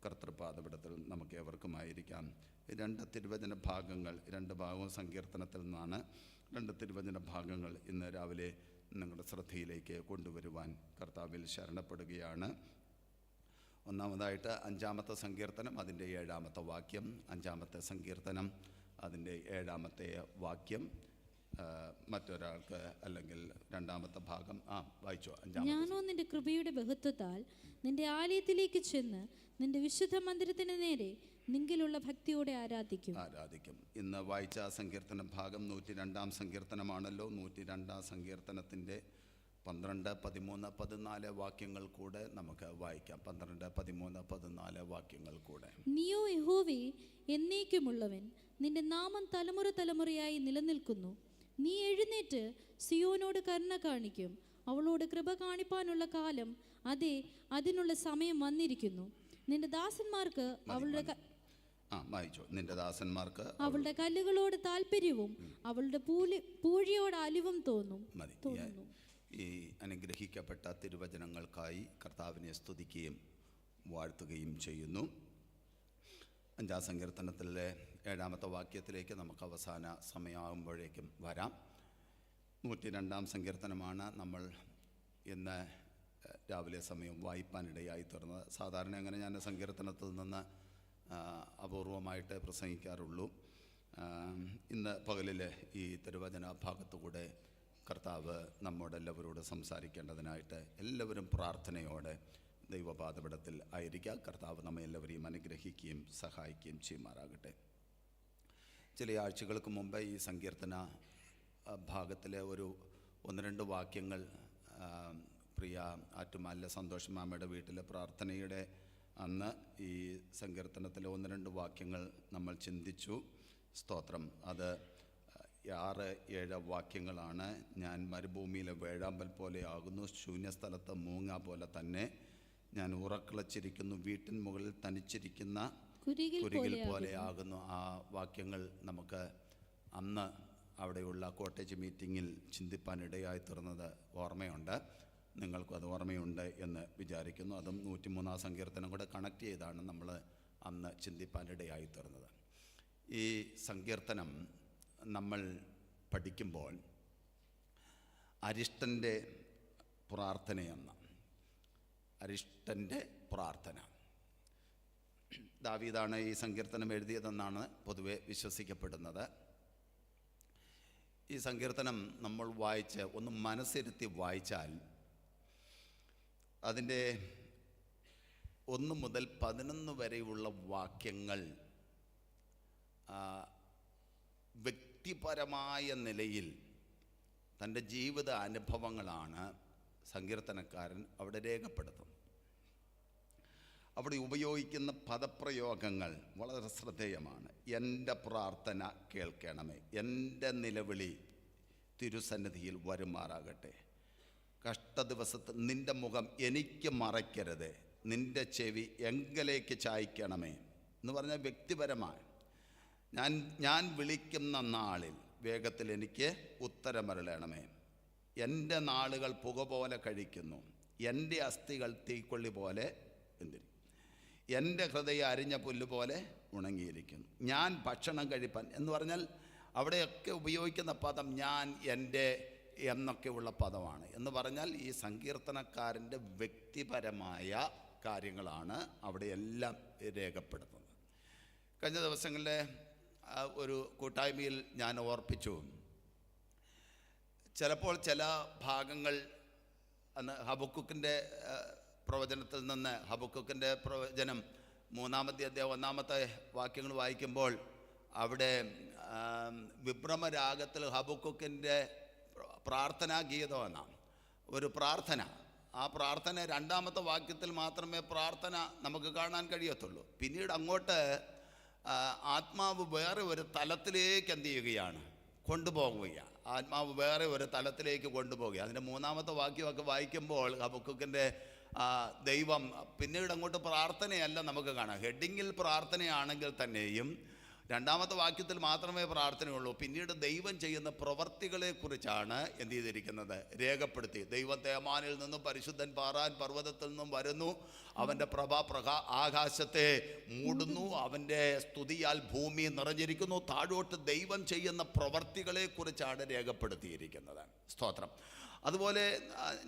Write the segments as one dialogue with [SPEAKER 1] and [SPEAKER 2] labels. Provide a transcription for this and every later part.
[SPEAKER 1] കർത്തൃപാദപീഠത്തിൽ നമുക്ക് ഏവർക്കുമായിരിക്കാം. രണ്ട് തിരുവചന ഭാഗങ്ങൾ, രണ്ട് ഭാഗവും സങ്കീർത്തനത്തിൽ നിന്നാണ്. രണ്ട് തിരുവചന ഭാഗങ്ങൾ ഇന്ന് രാവിലെ നിങ്ങളുടെ ശ്രദ്ധയിലേക്ക് കൊണ്ടുവരുവാൻ കർത്താവിൽ ശരണപ്പെടുകയാണ്. ഒന്നാമതായിട്ട് 5-ാമത്തെ സങ്കീർത്തനം, അതിൻ്റെ 7-ാമത്തെ വാക്യം. 5-ാമത്തെ സങ്കീർത്തനം, അതിൻ്റെ 7-ാമത്തെ വാക്യം. മറ്റൊരാൾക്ക് അല്ലെങ്കിൽ 2-ാമത്തെ ഭാഗം വായിച്ചോ.
[SPEAKER 2] ഞാനോ നിന്റെ കൃപയുടെ ബഹുത്വത്താൽ നിന്റെ ആലയത്തിലേക്ക് ചെന്ന് നിന്റെ വിശുദ്ധ മന്ദിരത്തിന് നേരെ നിങ്കിലുള്ള ഭക്തിയോടെ ആരാധിക്കും.
[SPEAKER 1] ഇന്ന് വായിച്ച സങ്കീർത്തന ഭാഗം 102-ാം സങ്കീർത്തനമാണല്ലോ. 102-ാം സങ്കീർത്തനത്തിൻ്റെ 12, 13, 14 വാക്യങ്ങൾ കൂടെ നമുക്ക് വായിക്കാം. 12, 13, 14 വാക്യങ്ങൾ കൂടെ.
[SPEAKER 2] നീയോ യഹോവേ എന്നേക്കുമുള്ളവൻ, നിന്റെ നാമം തലമുറ തലമുറയായി നിലനിൽക്കുന്നു. നീ എഴുന്നേറ്റ് സിയോനോട് കരുണ കാണിക്കും. അവളോട് കൃപ കാണിപ്പാനുള്ള കാലം, അതെ, അതിനുള്ള സമയം വന്നിരിക്കുന്നു. നിന്റെ ദാസന്മാർക്ക് അവളുടെ കല്ലുകളോട് താല്പര്യവും അവളുടെ പൂഴിയോട് അലിവും തോന്നുന്നു.
[SPEAKER 1] ഈ അനുഗ്രഹിക്കപ്പെട്ട തിരുവചനങ്ങൾക്കായി കർത്താവിനെ സ്തുതിക്കുകയും വാഴ്ത്തുകയും ചെയ്യുന്നു. 5-ാം സങ്കീർത്തനത്തിലെ 7-ാമത്തെ വാക്യത്തിലേക്ക് നമുക്ക് അവസാന സമയമാകുമ്പോഴേക്കും വരാം. 102-ാം സങ്കീർത്തനമാണ് നമ്മൾ ഇന്ന് രാവിലെ സമയം വായിപ്പാനിടയായി തീർന്നത്. സാധാരണ അങ്ങനെ ഞാൻ സങ്കീർത്തനത്തിൽ നിന്ന് അപൂർവമായിട്ട് പ്രസംഗിക്കാറുള്ളൂ. ഇന്ന് പകലിൽ ഈ തിരുവചന ഭാഗത്തുകൂടെ കർത്താവ് നമ്മോടെല്ലാവരോട് സംസാരിക്കേണ്ടതിനായിട്ട് എല്ലാവരും പ്രാർത്ഥനയോടെ ദൈവപാദപീഠത്തിൽ ആയിരിക്കുക. കർത്താവ് നമ്മെ എല്ലാവരെയും അനുഗ്രഹിക്കുകയും സഹായിക്കുകയും ചെയ്യുമാറാകട്ടെ. ചില ആഴ്ചകൾക്ക് മുമ്പ് ഈ സങ്കീർത്തന ഭാഗത്തിലെ 1-2 വാക്യങ്ങൾ പ്രിയ ആറ്റുമാലിലെ സന്തോഷ് മാമയുടെ വീട്ടിലെ പ്രാർത്ഥനയുടെ അന്ന് ഈ സങ്കീർത്തനത്തിലെ 1-2 വാക്യങ്ങൾ നമ്മൾ ചിന്തിച്ചു. സ്തോത്രം. അത് 6-7 വാക്യങ്ങളാണ്. ഞാൻ മരുഭൂമിയിലെ വേഴാമ്പൽ പോലെ ആകുന്നു, ശൂന്യസ്ഥലത്ത് മൂങ്ങ പോലെ തന്നെ ഞാൻ ഉറക്കിളച്ചിരിക്കുന്നു, വീട്ടിൻ മുകളിൽ തനിച്ചിരിക്കുന്ന കുരികിൽ പോലെ ആകുന്നു. ആ വാക്യങ്ങൾ നമുക്ക് അന്ന് അവിടെയുള്ള കോട്ടേജ് മീറ്റിങ്ങിൽ ചിന്തിപ്പാനിടയായി തീർന്നത് ഓർമ്മയുണ്ട്. നിങ്ങൾക്കും അത് ഓർമ്മയുണ്ട് എന്ന് വിചാരിക്കുന്നു. അതും 103-ാം സങ്കീർത്തനം കൂടെ കണക്ട് ചെയ്താണ് നമ്മൾ അന്ന് ചിന്തിപ്പാനിടയായി തീർന്നത്. ഈ സങ്കീർത്തനം നമ്മൾ പഠിക്കുമ്പോൾ അരിഷ്ടൻ്റെ പ്രാർത്ഥന, ദാവീദാണ് ഈ സങ്കീർത്തനം എഴുതിയതെന്നാണ് പൊതുവെ വിശ്വസിക്കപ്പെടുന്നത്. ഈ സങ്കീർത്തനം നമ്മൾ വായിച്ച് ഒന്ന് മനസ്സിരുത്തി വായിച്ചാൽ അതിൻ്റെ 1 മുതൽ 11 വരെയുള്ള വാക്യങ്ങൾ വ്യക്തിപരമായ നിലയിൽ തൻ്റെ ജീവിത അനുഭവങ്ങളാണ് സങ്കീർത്തനക്കാരൻ അവിടെ രേഖപ്പെടുത്തുന്നത്. അവിടെ ഉപയോഗിക്കുന്ന പദപ്രയോഗങ്ങൾ വളരെ ശ്രദ്ധേയമാണ്. എൻ്റെ പ്രാർത്ഥന കേൾക്കണമേ, എൻ്റെ നിലവിളി തിരുസന്നിധിയിൽ വരുമാറാകട്ടെ, കഷ്ടദിവസത്ത് നിൻ്റെ മുഖം എനിക്ക് മറയ്ക്കരുത്, നിൻ്റെ ചെവി എങ്കലേക്ക് ചായ്ക്കണമേ എന്ന് പറഞ്ഞാൽ വ്യക്തിപരമായ ഞാൻ വിളിക്കുന്ന നാളിൽ വേഗത്തിൽ എനിക്ക് ഉത്തരമരുളണമേ. എൻ്റെ നാളുകൾ പുക പോലെ കഴിക്കുന്നു, എൻ്റെ അസ്ഥികൾ തീക്കൊള്ളി പോലെ എന്തിരി, എൻ്റെ ഹൃദയം അരിഞ്ഞ പുല്ല് പോലെ ഉണങ്ങിയിരിക്കുന്നു. ഞാൻ ഭക്ഷണം കഴിപ്പാൻ എന്ന് പറഞ്ഞാൽ അവിടെയൊക്കെ ഉപയോഗിക്കുന്ന പദം ഞാൻ, എൻ്റെ എന്നൊക്കെയുള്ള പദമാണ്. എന്ന് പറഞ്ഞാൽ ഈ സങ്കീർത്തനക്കാരൻ്റെ വ്യക്തിപരമായ കാര്യങ്ങളാണ് അവിടെയെല്ലാം രേഖപ്പെടുത്തുന്നത്. കഴിഞ്ഞ ദിവസങ്ങളിലെ ഒരു കൂട്ടായ്മയിൽ ഞാൻ ഓർപ്പിച്ചു, ചിലപ്പോൾ ചില ഭാഗങ്ങൾ അന്ന് ഹബക്കുക്കിൻ്റെ പ്രവചനത്തിൽ നിന്ന്, ഹബക്കുക്കിൻ്റെ പ്രവചനം 3-ാമത്തെ അധ്യായം 1-ാമത്തെ വാക്യങ്ങൾ വായിക്കുമ്പോൾ അവിടെ വിഭ്രമരാഗത്തിൽ ഹബക്കുക്കിൻ്റെ പ്രാർത്ഥനാ ഗീതമെന്നാണ് ഒരു പ്രാർത്ഥന. ആ പ്രാർത്ഥന 2-ാമത്തെ വാക്യത്തിൽ മാത്രമേ പ്രാർത്ഥന നമുക്ക് കാണാൻ കഴിയത്തുള്ളൂ. പിന്നീട് അങ്ങോട്ട് ആത്മാവ് വേറെ ഒരു തലത്തിലേക്ക് എന്ത് ചെയ്യുകയാണ്, കൊണ്ടുപോകുകയാണ്. ആത്മാവ് വേറെ ഒരു തലത്തിലേക്ക് കൊണ്ടുപോവുക. അതിൻ്റെ 3-ാമത്തെ വാക്യമൊക്കെ വായിക്കുമ്പോൾ ഹബക്കുക്കിൻ്റെ ദൈവം പിന്നീട് അങ്ങോട്ട് പ്രാർത്ഥനയല്ല നമുക്ക് കാണാം. ഹെഡിങ്ങിൽ പ്രാർത്ഥനയാണെങ്കിൽ തന്നെയും രണ്ടാമത്തെ വാക്യത്തിൽ മാത്രമേ പ്രാർത്ഥനയുള്ളൂ. പിന്നീട് ദൈവം ചെയ്യുന്ന പ്രവർത്തികളെ കുറിച്ചാണ് എന്ത് ചെയ്തിരിക്കുന്നത്, രേഖപ്പെടുത്തി. ദൈവം തേമാനിൽ നിന്നും പരിശുദ്ധൻ പാറാൻ പർവ്വതത്തിൽ നിന്നും വരുന്നു, അവൻ്റെ ആകാശത്തെ മൂടുന്നു, അവൻ്റെ സ്തുതിയാൽ ഭൂമി നിറഞ്ഞിരിക്കുന്നു. താഴോട്ട് ദൈവം ചെയ്യുന്ന പ്രവർത്തികളെ കുറിച്ചാണ് രേഖപ്പെടുത്തിയിരിക്കുന്നത്. സ്തോത്രം. അതുപോലെ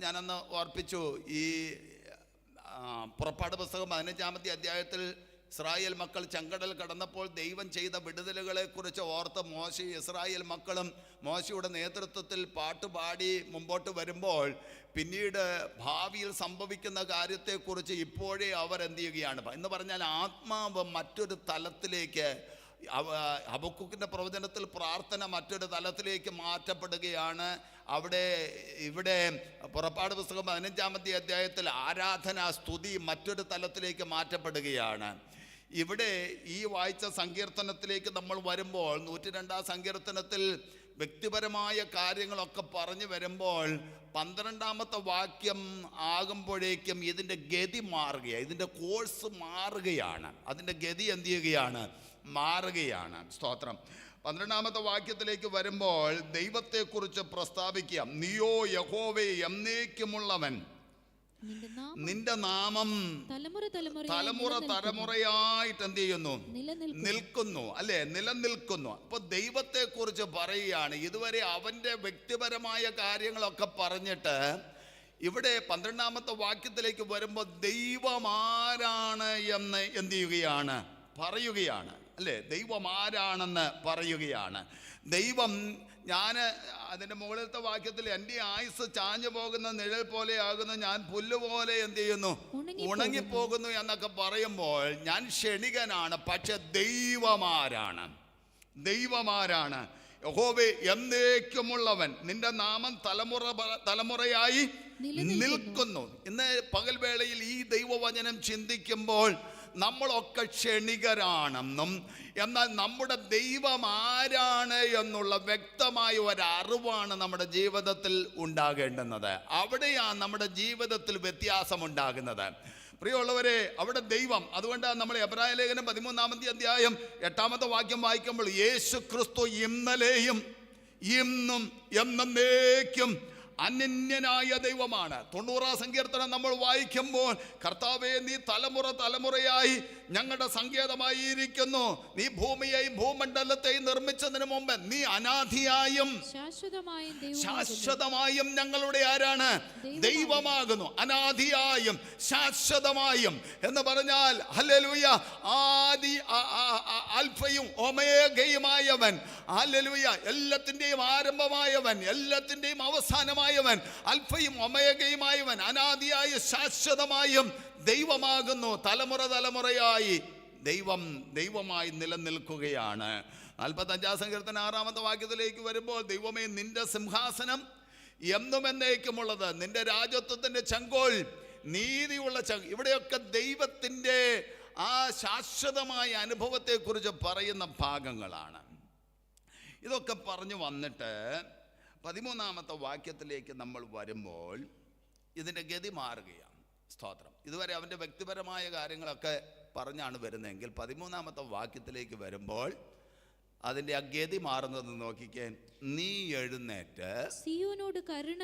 [SPEAKER 1] ഞാനന്ന് ഓർപ്പിച്ചു, ഈ പുറപ്പാട് പുസ്തകം 15-ാമത്തെ അധ്യായത്തിൽ ഇസ്രായേൽ മക്കൾ ചെങ്കടൽ കടന്നപ്പോൾ ദൈവം ചെയ്ത വിടുതലുകളെ കുറിച്ച് ഓർത്ത് മോശയും ഇസ്രായേൽ മക്കളും മോശയുടെ നേതൃത്വത്തിൽ പാട്ടുപാടി മുമ്പോട്ട് വരുമ്പോൾ പിന്നീട് ഭാവിയിൽ സംഭവിക്കുന്ന കാര്യത്തെക്കുറിച്ച് ഇപ്പോഴേ അവർ എന്ത് ചെയ്യുകയാണ് എന്ന് പറഞ്ഞാൽ, ആത്മാവ് മറ്റൊരു തലത്തിലേക്ക്, ഹബക്കൂക്കിൻ്റെ പ്രവചനത്തിൽ പ്രാർത്ഥന മറ്റൊരു തലത്തിലേക്ക് മാറ്റപ്പെടുകയാണ്. ഇവിടെ പുറപ്പാട് പുസ്തകം 15-ാമത്തെ അധ്യായത്തിൽ ആരാധന, സ്തുതി മറ്റൊരു തലത്തിലേക്ക് മാറ്റപ്പെടുകയാണ്. ഇവിടെ ഈ വായിച്ച സങ്കീർത്തനത്തിലേക്ക് നമ്മൾ വരുമ്പോൾ 102-ാം സങ്കീർത്തനത്തിൽ വ്യക്തിപരമായ കാര്യങ്ങളൊക്കെ പറഞ്ഞു വരുമ്പോൾ 12-ാമത്തെ വാക്യം ആകുമ്പോഴേക്കും ഇതിൻ്റെ ഗതി മാറുകയാണ്, ഇതിൻ്റെ കോഴ്സ് മാറുകയാണ്, അതിൻ്റെ ഗതി എന്ത് ചെയ്യുകയാണ്, മാറുകയാണ്. സ്തോത്രം. 12-ാമത്തെ വാക്യത്തിലേക്ക് വരുമ്പോൾ ദൈവത്തെക്കുറിച്ച് പ്രസ്താവിക്കുക. നീയോ യഹോവേ എന്നേക്കുമുള്ളവൻ, നിന്റെ നാമം തലമുറ തലമുറയായിട്ട് എന്ത് ചെയ്യുന്നു, നിൽക്കുന്നു, അല്ലെ, നിലനിൽക്കുന്നു. അപ്പൊ ദൈവത്തെക്കുറിച്ച് പറയുകയാണ്. ഇതുവരെ അവന്റെ വ്യക്തിപരമായ കാര്യങ്ങളൊക്കെ പറഞ്ഞിട്ട് ഇവിടെ 12-ാമത്തെ വാക്യത്തിലേക്ക് വരുമ്പോൾ ദൈവം ആരാണ് എന്ന് എന്ത് ചെയ്യുകയാണ്, പറയുകയാണ്, അല്ലേ? ദൈവം ആരാണെന്ന് പറയുകയാണ്. ദൈവം, ഞാൻ അതിൻ്റെ മുകളിലത്തെ വാക്യത്തിൽ എൻ്റെ ആയുസ് ചാഞ്ഞു പോകുന്ന നിഴൽ പോലെ ആകുന്നു, ഞാൻ പുല്ലുപോലെ എന്ത് ചെയ്യുന്നു, ഉണങ്ങിപ്പോകുന്നു എന്നൊക്കെ പറയുമ്പോൾ ഞാൻ ക്ഷണികനാണ്. പക്ഷെ ദൈവമാരാണ്, ദൈവമാരാണ്? യഹോവേ എന്നേക്കുമുള്ളവൻ, നിന്റെ നാമം തലമുറയായി നിൽക്കുന്നു. ഇന്ന് പകൽവേളയിൽ ഈ ദൈവവചനം ചിന്തിക്കുമ്പോൾ നമ്മളൊക്കെ ക്ഷണികരാണെന്നും എന്നാൽ നമ്മുടെ ദൈവം ആരാണ് എന്നുള്ള വ്യക്തമായ ഒരറിവാണ് നമ്മുടെ ജീവിതത്തിൽ ഉണ്ടാകേണ്ടുന്നത്. അവിടെയാണ് നമ്മുടെ ജീവിതത്തിൽ വ്യത്യാസമുണ്ടാകുന്നത്. പ്രിയമുള്ളവരെ, അവിടെ ദൈവം, അതുകൊണ്ടാണ് നമ്മൾ എബ്രായ ലേഖനം 13-ാമത്തെ അധ്യായം 8-ാമത്തെ വാക്യം വായിക്കുമ്പോൾ യേശു ക്രിസ്തു ഇന്നലെയും ഇന്നും എന്നേക്കും അനന്യനായ ദൈവമാണ്. 90-ാം സങ്കീർത്തനം നമ്മൾ വായിക്കുമ്പോൾ, കർത്താവേ നീ തലമുറയായി ഞങ്ങളുടെ സങ്കേതമായിരിക്കുന്നു, നീ ഭൂമിയെയും ഭൂമണ്ഡലത്തെയും നിർമ്മിച്ചതിന് മുമ്പ് നീ അനാദിയായും ശാശ്വതമായും ഞങ്ങളുടെ ആരാണ്, ദൈവമാകുന്നു. അനാദിയായും ശാശ്വതമായും എന്ന് പറഞ്ഞാൽ ഹല്ലേലൂയ, ആദി ആൽഫയും ഒമേഗയുമായവൻ, ഹല്ലേലൂയ, എല്ലാത്തിൻ്റെയും ആരംഭമായവൻ, എല്ലാത്തിൻ്റെയും അവസാനമായവൻ, അൽഫയും ഒമേഗയുമായവൻ, അനാദിയായ ശാശ്വതമായും ദൈവമാകുന്നു. തലമുറയായി ദൈവമായി നിലനിൽക്കുകയാണ്. 45-ാം സങ്കീർത്തനം 6-ാമത്തെ വാക്യത്തിലേക്ക് വരുമ്പോൾ, ദൈവമേ നിന്റെ സിംഹാസനം എന്നും എന്നേക്കുമുള്ളത്, നിന്റെ രാജത്വത്തിന്റെ ചെങ്കോൽ നീതിയുള്ള ഇവിടെയൊക്കെ ദൈവത്തിൻ്റെ ആ ശാശ്വതമായ അനുഭവത്തെക്കുറിച്ച് പറയുന്ന ഭാഗങ്ങളാണ്. ഇതൊക്കെ പറഞ്ഞു വന്നിട്ട് 13-ാമത്തെ വാക്യത്തിലേക്ക് നമ്മൾ വരുമ്പോൾ ഇതിൻ്റെ ഗതി മാറുകയാണ്. സ്തോത്രം. ഇതുവരെ അവൻ്റെ വ്യക്തിപരമായ കാര്യങ്ങളൊക്കെ പറഞ്ഞാണ് വരുന്നതെങ്കിൽ 13-ാമത്തെ വാക്യത്തിലേക്ക് വരുമ്പോൾ അതിൻ്റെ ആ ഗതി മാറുന്നത് നോക്കിക്കേ. നീ എഴുന്നേറ്റ് സിയോനോട് കരുണ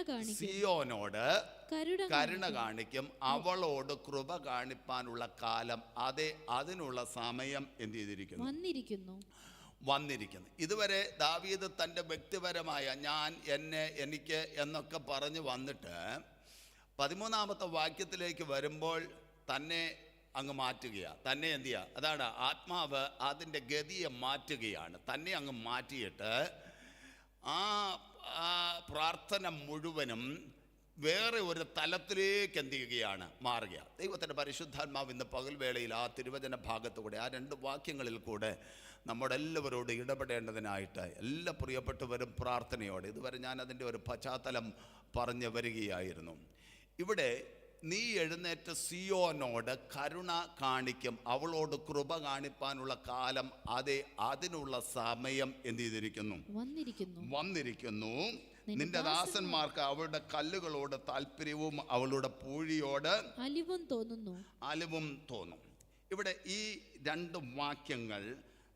[SPEAKER 1] കാണിക്കും, അവളോട് കൃപ കാണിപ്പാനുള്ള കാലം, അതിനുള്ള സമയം എന്ത് ചെയ്തിരിക്കുന്നു, വന്നിരിക്കുന്നു. ഇതുവരെ ദാവീദ് തൻ്റെ വ്യക്തിപരമായ ഞാൻ, എന്നെ, എനിക്ക് എന്നൊക്കെ പറഞ്ഞ് വന്നിട്ട് 13-ാമത്തെ വാക്യത്തിലേക്ക് വരുമ്പോൾ തന്നെ അങ്ങ് മാറ്റുകയാണ്, തന്നെ എന്ത് ചെയ്യുക, അതാണ് ആത്മാവ് അതിൻ്റെ ഗതിയെ മാറ്റുകയാണ്. തന്നെ അങ്ങ് മാറ്റിയിട്ട് ആ പ്രാർത്ഥന മുഴുവനും വേറെ ഒരു തലത്തിലേക്ക് എന്ത് ചെയ്യുകയാണ്, മാറുക. ദൈവത്തിൻ്റെ പരിശുദ്ധാത്മാവ് ഇന്ന് പകൽവേളയിൽ ആ തിരുവചന ഭാഗത്തുകൂടെ ആ 2 വാക്യങ്ങളിൽ കൂടെ നമ്മുടെ എല്ലാവരോട് ഇടപെടേണ്ടതിനായിട്ട് എല്ലാ പ്രിയപ്പെട്ടവരും പ്രാർത്ഥനയോടെ, ഇതുവരെ ഞാൻ അതിൻ്റെ ഒരു പശ്ചാത്തലം പറഞ്ഞു വരികയായിരുന്നു. ഇവിടെ നീ എഴുന്നേറ്റ് സിയോനോട് കരുണ കാണിക്കും, അവളോട് കൃപ കാണിപ്പാനുള്ള കാലം, അതിനുള്ള സമയം എന്ത് ചെയ്തിരിക്കുന്നു, വന്നിരിക്കുന്നു. നിന്റെ ദാസന്മാർക്ക് അവളുടെ കല്ലുകളോട് താല്പര്യവും അവളുടെ പൂഴിയോട് അലിവും തോന്നും. ഇവിടെ ഈ 2 വാക്യങ്ങൾ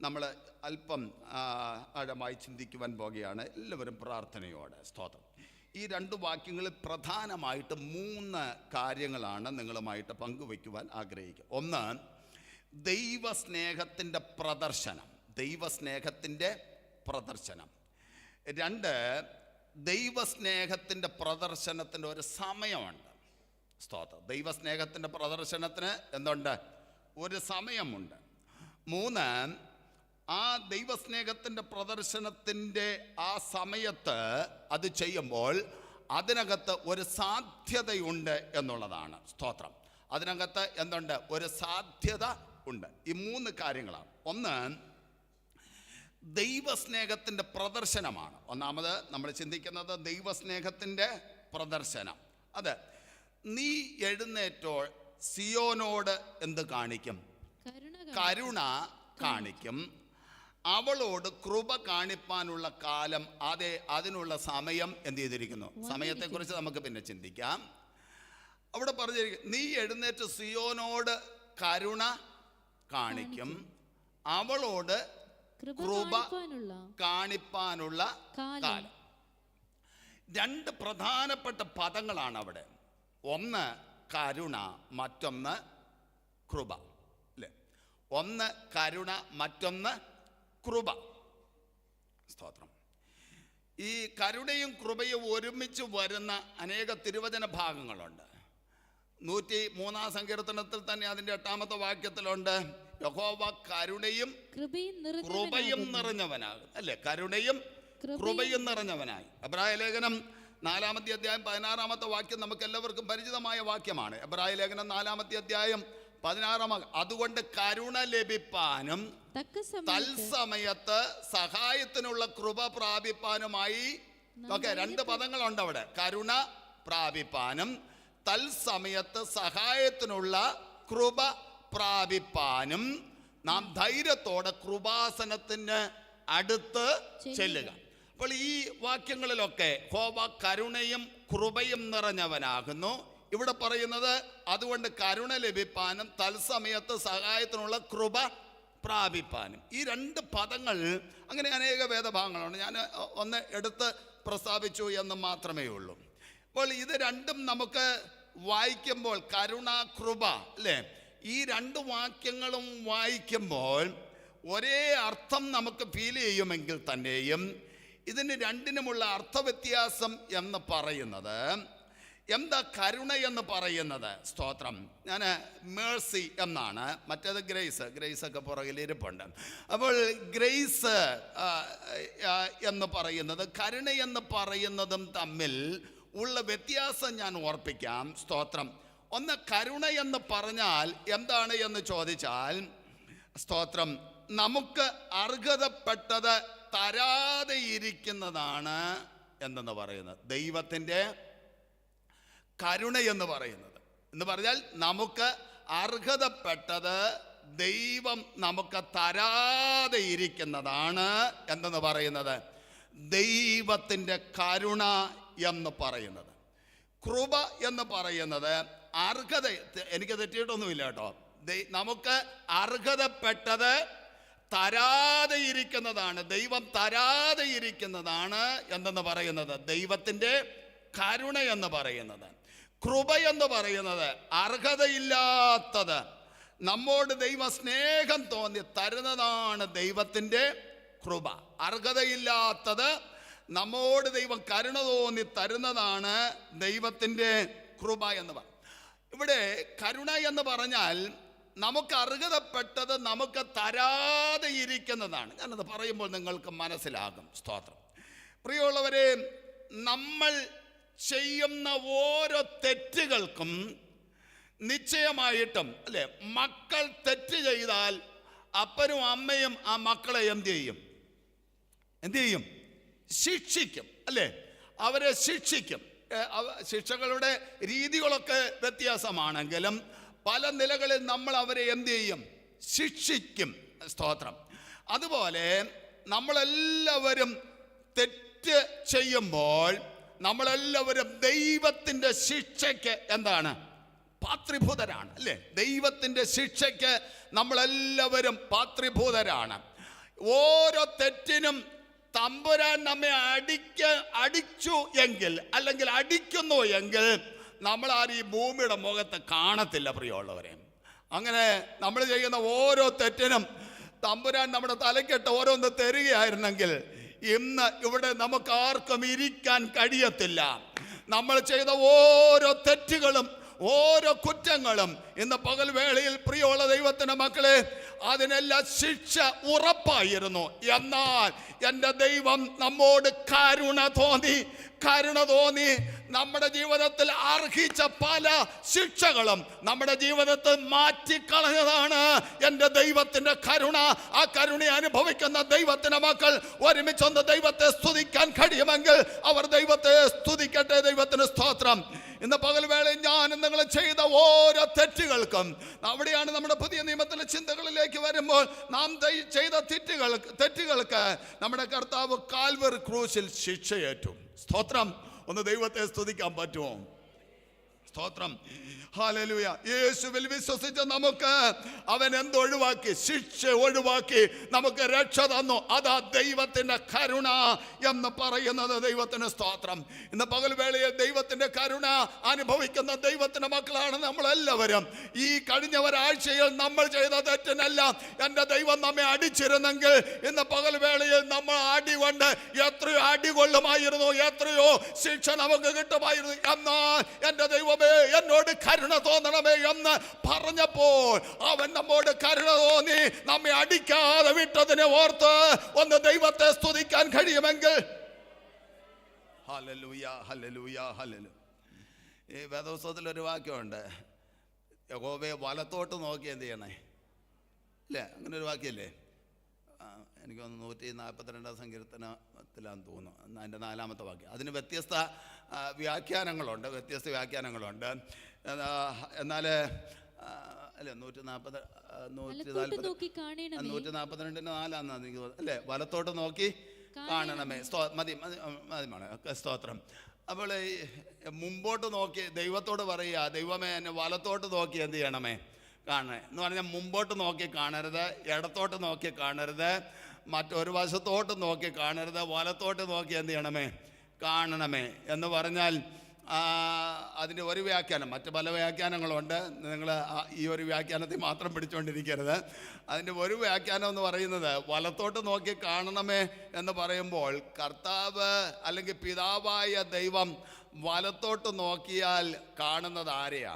[SPEAKER 1] നമ്മൾ അല്പം ആഴമായി ചിന്തിക്കുവാൻ പോകുകയാണ്. എല്ലാവരും പ്രാർത്ഥനയോടെ. സ്തോത്രം. ഈ 2 വാക്യങ്ങളിൽ പ്രധാനമായിട്ട് 3 കാര്യങ്ങളാണ് നിങ്ങളുമായിട്ട് പങ്കുവയ്ക്കുവാൻ ആഗ്രഹിക്കുക. ഒന്ന്, ദൈവസ്നേഹത്തിൻ്റെ പ്രദർശനം. ദൈവസ്നേഹത്തിൻ്റെ പ്രദർശനം. 2, ദൈവസ്നേഹത്തിൻ്റെ പ്രദർശനത്തിൻ്റെ ഒരു സമയമുണ്ട്. സ്തോത്രം. ദൈവസ്നേഹത്തിൻ്റെ പ്രദർശനത്തിന് എന്തുണ്ട്? ഒരു സമയമുണ്ട്. 3, ആ ദൈവസ്നേഹത്തിൻ്റെ പ്രദർശനത്തിൻ്റെ ആ സമയത്ത് അത് ചെയ്യുമ്പോൾ അതിനകത്ത് ഒരു സാധ്യതയുണ്ട് എന്നുള്ളതാണ്. സ്തോത്രം. അതിനകത്ത് എന്തുണ്ട്? ഒരു സാധ്യത ഉണ്ട്. ഈ 3 കാര്യങ്ങളാണ്. ഒന്ന്, ദൈവസ്നേഹത്തിൻ്റെ പ്രദർശനമാണ്. ഒന്നാമത് നമ്മൾ ചിന്തിക്കുന്നത് ദൈവസ്നേഹത്തിൻ്റെ പ്രദർശനം. അത് നീ എഴുന്നേറ്റോ സിയോനോട് എന്ത് കാണിക്കും? കരുണ കാണിക്കും. അവളോട് കൃപ കാണിപ്പാനുള്ള കാലം, അതെ, അതിനുള്ള സമയം എന്ത് ചെയ്തിരിക്കുന്നു? സമയത്തെക്കുറിച്ച് നമുക്ക് പിന്നെ ചിന്തിക്കാം. അവിടെ പറഞ്ഞിരിക്കും, നീ എഴുന്നേറ്റ് സിയോനോട് കരുണ കാണിക്കും, അവളോട് കൃപ കാണിപ്പാനുള്ള കാലം. 2 പ്രധാനപ്പെട്ട പദങ്ങളാണ് അവിടെ. ഒന്ന് കരുണ, മറ്റൊന്ന് കൃപ. അല്ലേ? ഒന്ന് കരുണ, മറ്റൊന്ന് കൃപ. സ്തോത്രം. ഈ കരുണയും കൃപയും ഒരുമിച്ച് വരുന്ന അനേക തിരുവചന ഭാഗങ്ങളുണ്ട്. 103-ാം സങ്കീർത്തനത്തിൽ തന്നെ അതിൻ്റെ 8-ാമത്തെ വാക്യത്തിലുണ്ട്, യഹോവ കരുണയും കൃപയും നിറഞ്ഞവനാകും. അല്ലേ? കരുണയും കൃപയും നിറഞ്ഞവനായി. എബ്രായ ലേഖനം 4-ാമത്തെ അധ്യായം 16-ാമത്തെ വാക്യം നമുക്ക് എല്ലാവർക്കും പരിചിതമായ വാക്യമാണ്. എബ്രായ ലേഖനം 4-ാമത്തെ അധ്യായം 16-ാം വാക്യം. അതുകൊണ്ട് കരുണ ലഭിപ്പാനും തൽസമയത്ത് സഹായത്തിനുള്ള കൃപ പ്രാപിപ്പാനുമായി. ഓക്കെ, 2 പദങ്ങളുണ്ട് അവിടെ. കരുണ പ്രാപിപ്പാനും തൽസമയത്ത് സഹായത്തിനുള്ള കൃപ പ്രാപിപ്പാനും നാം ധൈര്യത്തോടെ കൃപാസനത്തിന് അടുത്ത് ചെല്ലുക. അപ്പോൾ ഈ വാക്യങ്ങളിലൊക്കെ യഹോവ കരുണയും കൃപയും നിറഞ്ഞവനാകുന്നു. ഇവിടെ പറയുന്നത് അതുകൊണ്ട് കരുണ ലഭിപ്പാനും തൽസമയത്ത് സഹായത്തിനുള്ള കൃപ പ്രാപിപ്പാനും. ഈ 2 പദങ്ങൾ അങ്ങനെ അനേക വേദഭാഗങ്ങളുണ്ട്. ഞാൻ ഒന്ന് എടുത്ത് പ്രസ്താവിച്ചു എന്ന് മാത്രമേ ഉള്ളൂ. അപ്പോൾ ഇത് 2ഉം നമുക്ക് വായിക്കുമ്പോൾ കരുണ, കൃപ, അല്ലേ? ഈ 2 വാക്യങ്ങളും വായിക്കുമ്പോൾ ഒരേ അർത്ഥം നമുക്ക് ഫീൽ ചെയ്യുമെങ്കിൽ തന്നെയും ഇതിന് 2നുമുള്ള അർത്ഥവ്യത്യാസം എന്ന് പറയുന്നത് എന്താ? കരുണ എന്ന് പറയുന്നത്, സ്തോത്രം, ഞാൻ മേഴ്സി എന്നാണ്, മറ്റേത് ഗ്രേസ്. ഗ്രേസ് ഒക്കെ പുറകിൽ ഇരിപ്പുണ്ട്. അപ്പോൾ ഗ്രേസ് എന്ന് പറയുന്നത് കരുണ എന്ന് പറയുന്നതും തമ്മിൽ ഉള്ള വ്യത്യാസം ഞാൻ ഓർപ്പിക്കാം. സ്തോത്രം. ഒന്ന്, കരുണ എന്ന് പറഞ്ഞാൽ എന്താണ് എന്ന് ചോദിച്ചാൽ, സ്തോത്രം, നമുക്ക് അർഹതപ്പെട്ടത് തരാതെ ഇരിക്കുന്നതാണ് എന്തെന്ന് പറയുന്നത് ദൈവത്തിൻ്റെ കരുണ എന്ന് പറയുന്നത്. എന്ന് പറഞ്ഞാൽ നമുക്ക് അർഹതപ്പെട്ടത് ദൈവം നമുക്ക് തരാതെ ഇരിക്കുന്നതാണ് എന്തെന്ന് പറയുന്നത് ദൈവത്തിൻ്റെ കരുണ എന്ന് പറയുന്നത്. കൃപ എന്ന് പറയുന്നത് അർഹത, എനിക്ക് തെറ്റിയിട്ടൊന്നുമില്ല കേട്ടോ, നമുക്ക് അർഹതപ്പെട്ടത് തരാതെ ഇരിക്കുന്നതാണ്, ദൈവം തരാതെ ഇരിക്കുന്നതാണ് എന്തെന്ന് പറയുന്നത് ദൈവത്തിൻ്റെ കരുണ എന്ന് പറയുന്നത്. കൃപ എന്ന് പറയുന്നത് അർഹതയില്ലാത്തത് നമ്മോട് ദൈവ സ്നേഹം തോന്നി തരുന്നതാണ് ദൈവത്തിൻ്റെ കൃപ. അർഹതയില്ലാത്തത് നമ്മോട് ദൈവം കരുണ തോന്നി തരുന്നതാണ് ദൈവത്തിൻ്റെ കൃപ എന്ന് പറയും. ഇവിടെ കരുണ എന്ന് പറഞ്ഞാൽ നമുക്ക് അർഹതപ്പെട്ടത് നമുക്ക് തരാതെ ഇരിക്കുന്നതാണ്. ഞാനത് പറയുമ്പോൾ നിങ്ങൾക്ക് മനസ്സിലാകും. സ്തോത്രം. പ്രിയമുള്ളവരെ, നമ്മൾ ചെയ്യുന്ന ഓരോ തെറ്റുകൾക്കും നിശ്ചയമായിട്ടും, അല്ലേ, മക്കൾ തെറ്റ് ചെയ്താൽ അപ്പനും അമ്മയും ആ മക്കളെ എന്ത് ചെയ്യും? ശിക്ഷിക്കും, അല്ലേ? അവരെ ശിക്ഷിക്കും. ശിക്ഷകളുടെ രീതികളൊക്കെ വ്യത്യാസമാണെങ്കിലും പല നിലകളിൽ നമ്മൾ അവരെ എന്ത് ചെയ്യും? ശിക്ഷിക്കും. സ്തോത്രം. അതുപോലെ നമ്മളെല്ലാവരും തെറ്റ് ചെയ്യുമ്പോൾ നമ്മളെല്ലാവരും ദൈവത്തിൻ്റെ ശിക്ഷയ്ക്ക് എന്താണ്? പാത്രീഭൂതരാണ്, അല്ലേ? ദൈവത്തിൻ്റെ ശിക്ഷയ്ക്ക് നമ്മളെല്ലാവരും പാത്രീഭൂതരാണ്. ഓരോ തെറ്റിനും തമ്പുരാൻ നമ്മെ അടിച്ചു എങ്കിൽ, അല്ലെങ്കിൽ അടിക്കുന്നു എങ്കിൽ, നമ്മളാരും ഈ ഭൂമിയുടെ മുഖത്ത് കാണത്തില്ല പ്രിയമുള്ളവരെ. അങ്ങനെ നമ്മൾ ചെയ്യുന്ന ഓരോ തെറ്റിനും തമ്പുരാൻ നമ്മുടെ തലക്കെട്ട് ഓരോന്ന് തരികയായിരുന്നെങ്കിൽ ഇന്ന് ഇവിടെ നമുക്ക് ആർക്കും ഇരിക്കാൻ കഴിയത്തില്ല. നമ്മൾ ചെയ്ത ഓരോ തെറ്റുകളും ഓരോ കുറ്റങ്ങളും ഇന്ന് പകൽ വേളയിൽ പ്രിയമുള്ള ദൈവത്തിന്റെ മക്കളെ, അതിനെല്ലാം ശിക്ഷ ഉറപ്പായിരുന്നു. എന്നാൽ എൻ്റെ ദൈവം നമ്മോട് കരുണ തോന്നി നമ്മുടെ ജീവിതത്തിൽ അർഹിച്ച പല ശിക്ഷകളും നമ്മുടെ ജീവിതത്തിൽ മാറ്റിക്കളഞ്ഞതാണ് എൻ്റെ ദൈവത്തിന്റെ കരുണ. ആ കരുണ അനുഭവിക്കുന്ന ദൈവത്തിന്റെ മക്കൾ ഒരുമിച്ചൊന്ന് ദൈവത്തെ സ്തുതിക്കാൻ കഴിയുമെങ്കിൽ അവർ ദൈവത്തെ സ്തുതിക്കട്ടെ. ദൈവത്തിന് സ്തോത്രം. ഇന്ന് പകൽ വേളയിൽ ഞാൻ നിങ്ങൾ ചെയ്ത ഓരോ തെറ്റുകൾക്കും, അവിടെയാണ് നമ്മുടെ പുതിയ നിയമത്തിലെ ചിന്തകളിലേക്ക് വരുമ്പോൾ, നാം ചെയ്ത തെറ്റുകൾക്ക് നമ്മുടെ കർത്താവ് കാൽവറി ക്രൂശിൽ ശിക്ഷയേറ്റു. സ്തോത്രം. ഒന്ന് ദൈവത്തെ സ്തുതിക്കാൻ പറ്റുമോ? സ്തോത്രം. ഹല്ലേലൂയ. യേശുവിൽ വിശ്വസിച്ച നമുക്ക് അവൻ എന്തൊഴിവാക്കി? ശിക്ഷ ഒഴിവാക്കി നമുക്ക് രക്ഷ തന്നു. അതാ ദൈവത്തിന്റെ കരുണ എന്ന് പറയുന്നത്. ദൈവത്തിന് സ്തോത്രം. ഇന്ന് പകൽ വേളയിൽ ദൈവത്തിന്റെ കരുണ അനുഭവിക്കുന്ന ദൈവത്തിന്റെ മക്കളാണ് നമ്മളെല്ലാവരും. ഈ കഴിഞ്ഞ ഒരാഴ്ചയിൽ നമ്മൾ ചെയ്ത തെറ്റിനെല്ലാം എൻ്റെ ദൈവം നമ്മെ അടിച്ചിരുന്നെങ്കിൽ ഇന്ന് പകൽ വേളയിൽ നമ്മൾ അടി കൊണ്ട് എത്രയോ അടി കൊള്ളുമായിരുന്നു, എത്രയോ ശിക്ഷ നമുക്ക് കിട്ടുമായിരുന്നു. എന്നാൽ എൻ്റെ ദൈവമേ എന്നോട് കരുണ തോന്നണമേ എന്ന് പറഞ്ഞപ്പോൾ അവൻ നമ്മോട് കരുണ തോന്നി നമ്മെ അടിക്കാതെ വിട്ടതിനെ ഓർത്ത് ഒന്ന് ദൈവത്തെ സ്തുതിക്കാൻ കഴിയുമെങ്കിൽ, ഹല്ലേലൂയ, ഹല്ലേലൂയ, ഹല്ലേലൂയ. ഈ വേദപുസ്തകത്തിലൊരു വാക്യമുണ്ട്, യഹോവയെ വലത്തോട്ട് നോക്കി എന്ത് ചെയ്യണേ, അല്ലേ? അങ്ങനെ ഒരു വാക്യല്ലേ? എനിക്കൊന്ന് 142 സങ്കീർത്തനത്തിലാന്ന് തോന്നുന്നു, അതിൻ്റെ 4-ാമത്തെ വാക്യം. അതിന് വ്യത്യസ്ത വ്യാഖ്യാനങ്ങളുണ്ട്. എന്നാൽ അല്ലേ 142-4 അല്ലേ? വലത്തോട്ട് നോക്കി കാണണമേ. സ്തോത്രം. അപ്പോൾ മുമ്പോട്ട് നോക്കി ദൈവത്തോട് പറയുക, ദൈവമേ എന്നെ വലത്തോട്ട് നോക്കി എന്ത് ചെയ്യണമേ, കാണണേ എന്ന് പറഞ്ഞാൽ മുമ്പോട്ട് നോക്കി കാണരുത്, ഇടത്തോട്ട് നോക്കി കാണരുത്, മറ്റൊരു വശത്തോട്ട് നോക്കി കാണരുത്, വലത്തോട്ട് നോക്കി എന്ത് ചെയ്യണമേ, കാണണമേ എന്ന് പറഞ്ഞാൽ അതിൻ്റെ ഒരു വ്യാഖ്യാനം. മറ്റ് പല വ്യാഖ്യാനങ്ങളുണ്ട്. നിങ്ങൾ ഈ ഒരു വ്യാഖ്യാനത്തിൽ മാത്രം പിടിച്ചുകൊണ്ടിരിക്കരുത്. അതിൻ്റെ ഒരു വ്യാഖ്യാനം എന്ന് പറയുന്നത്, വലത്തോട്ട് നോക്കി കാണണമേ എന്ന് പറയുമ്പോൾ കർത്താവ് അല്ലെങ്കിൽ പിതാവായ ദൈവം വലത്തോട്ട് നോക്കിയാൽ കാണുന്നത് ആരെയാ?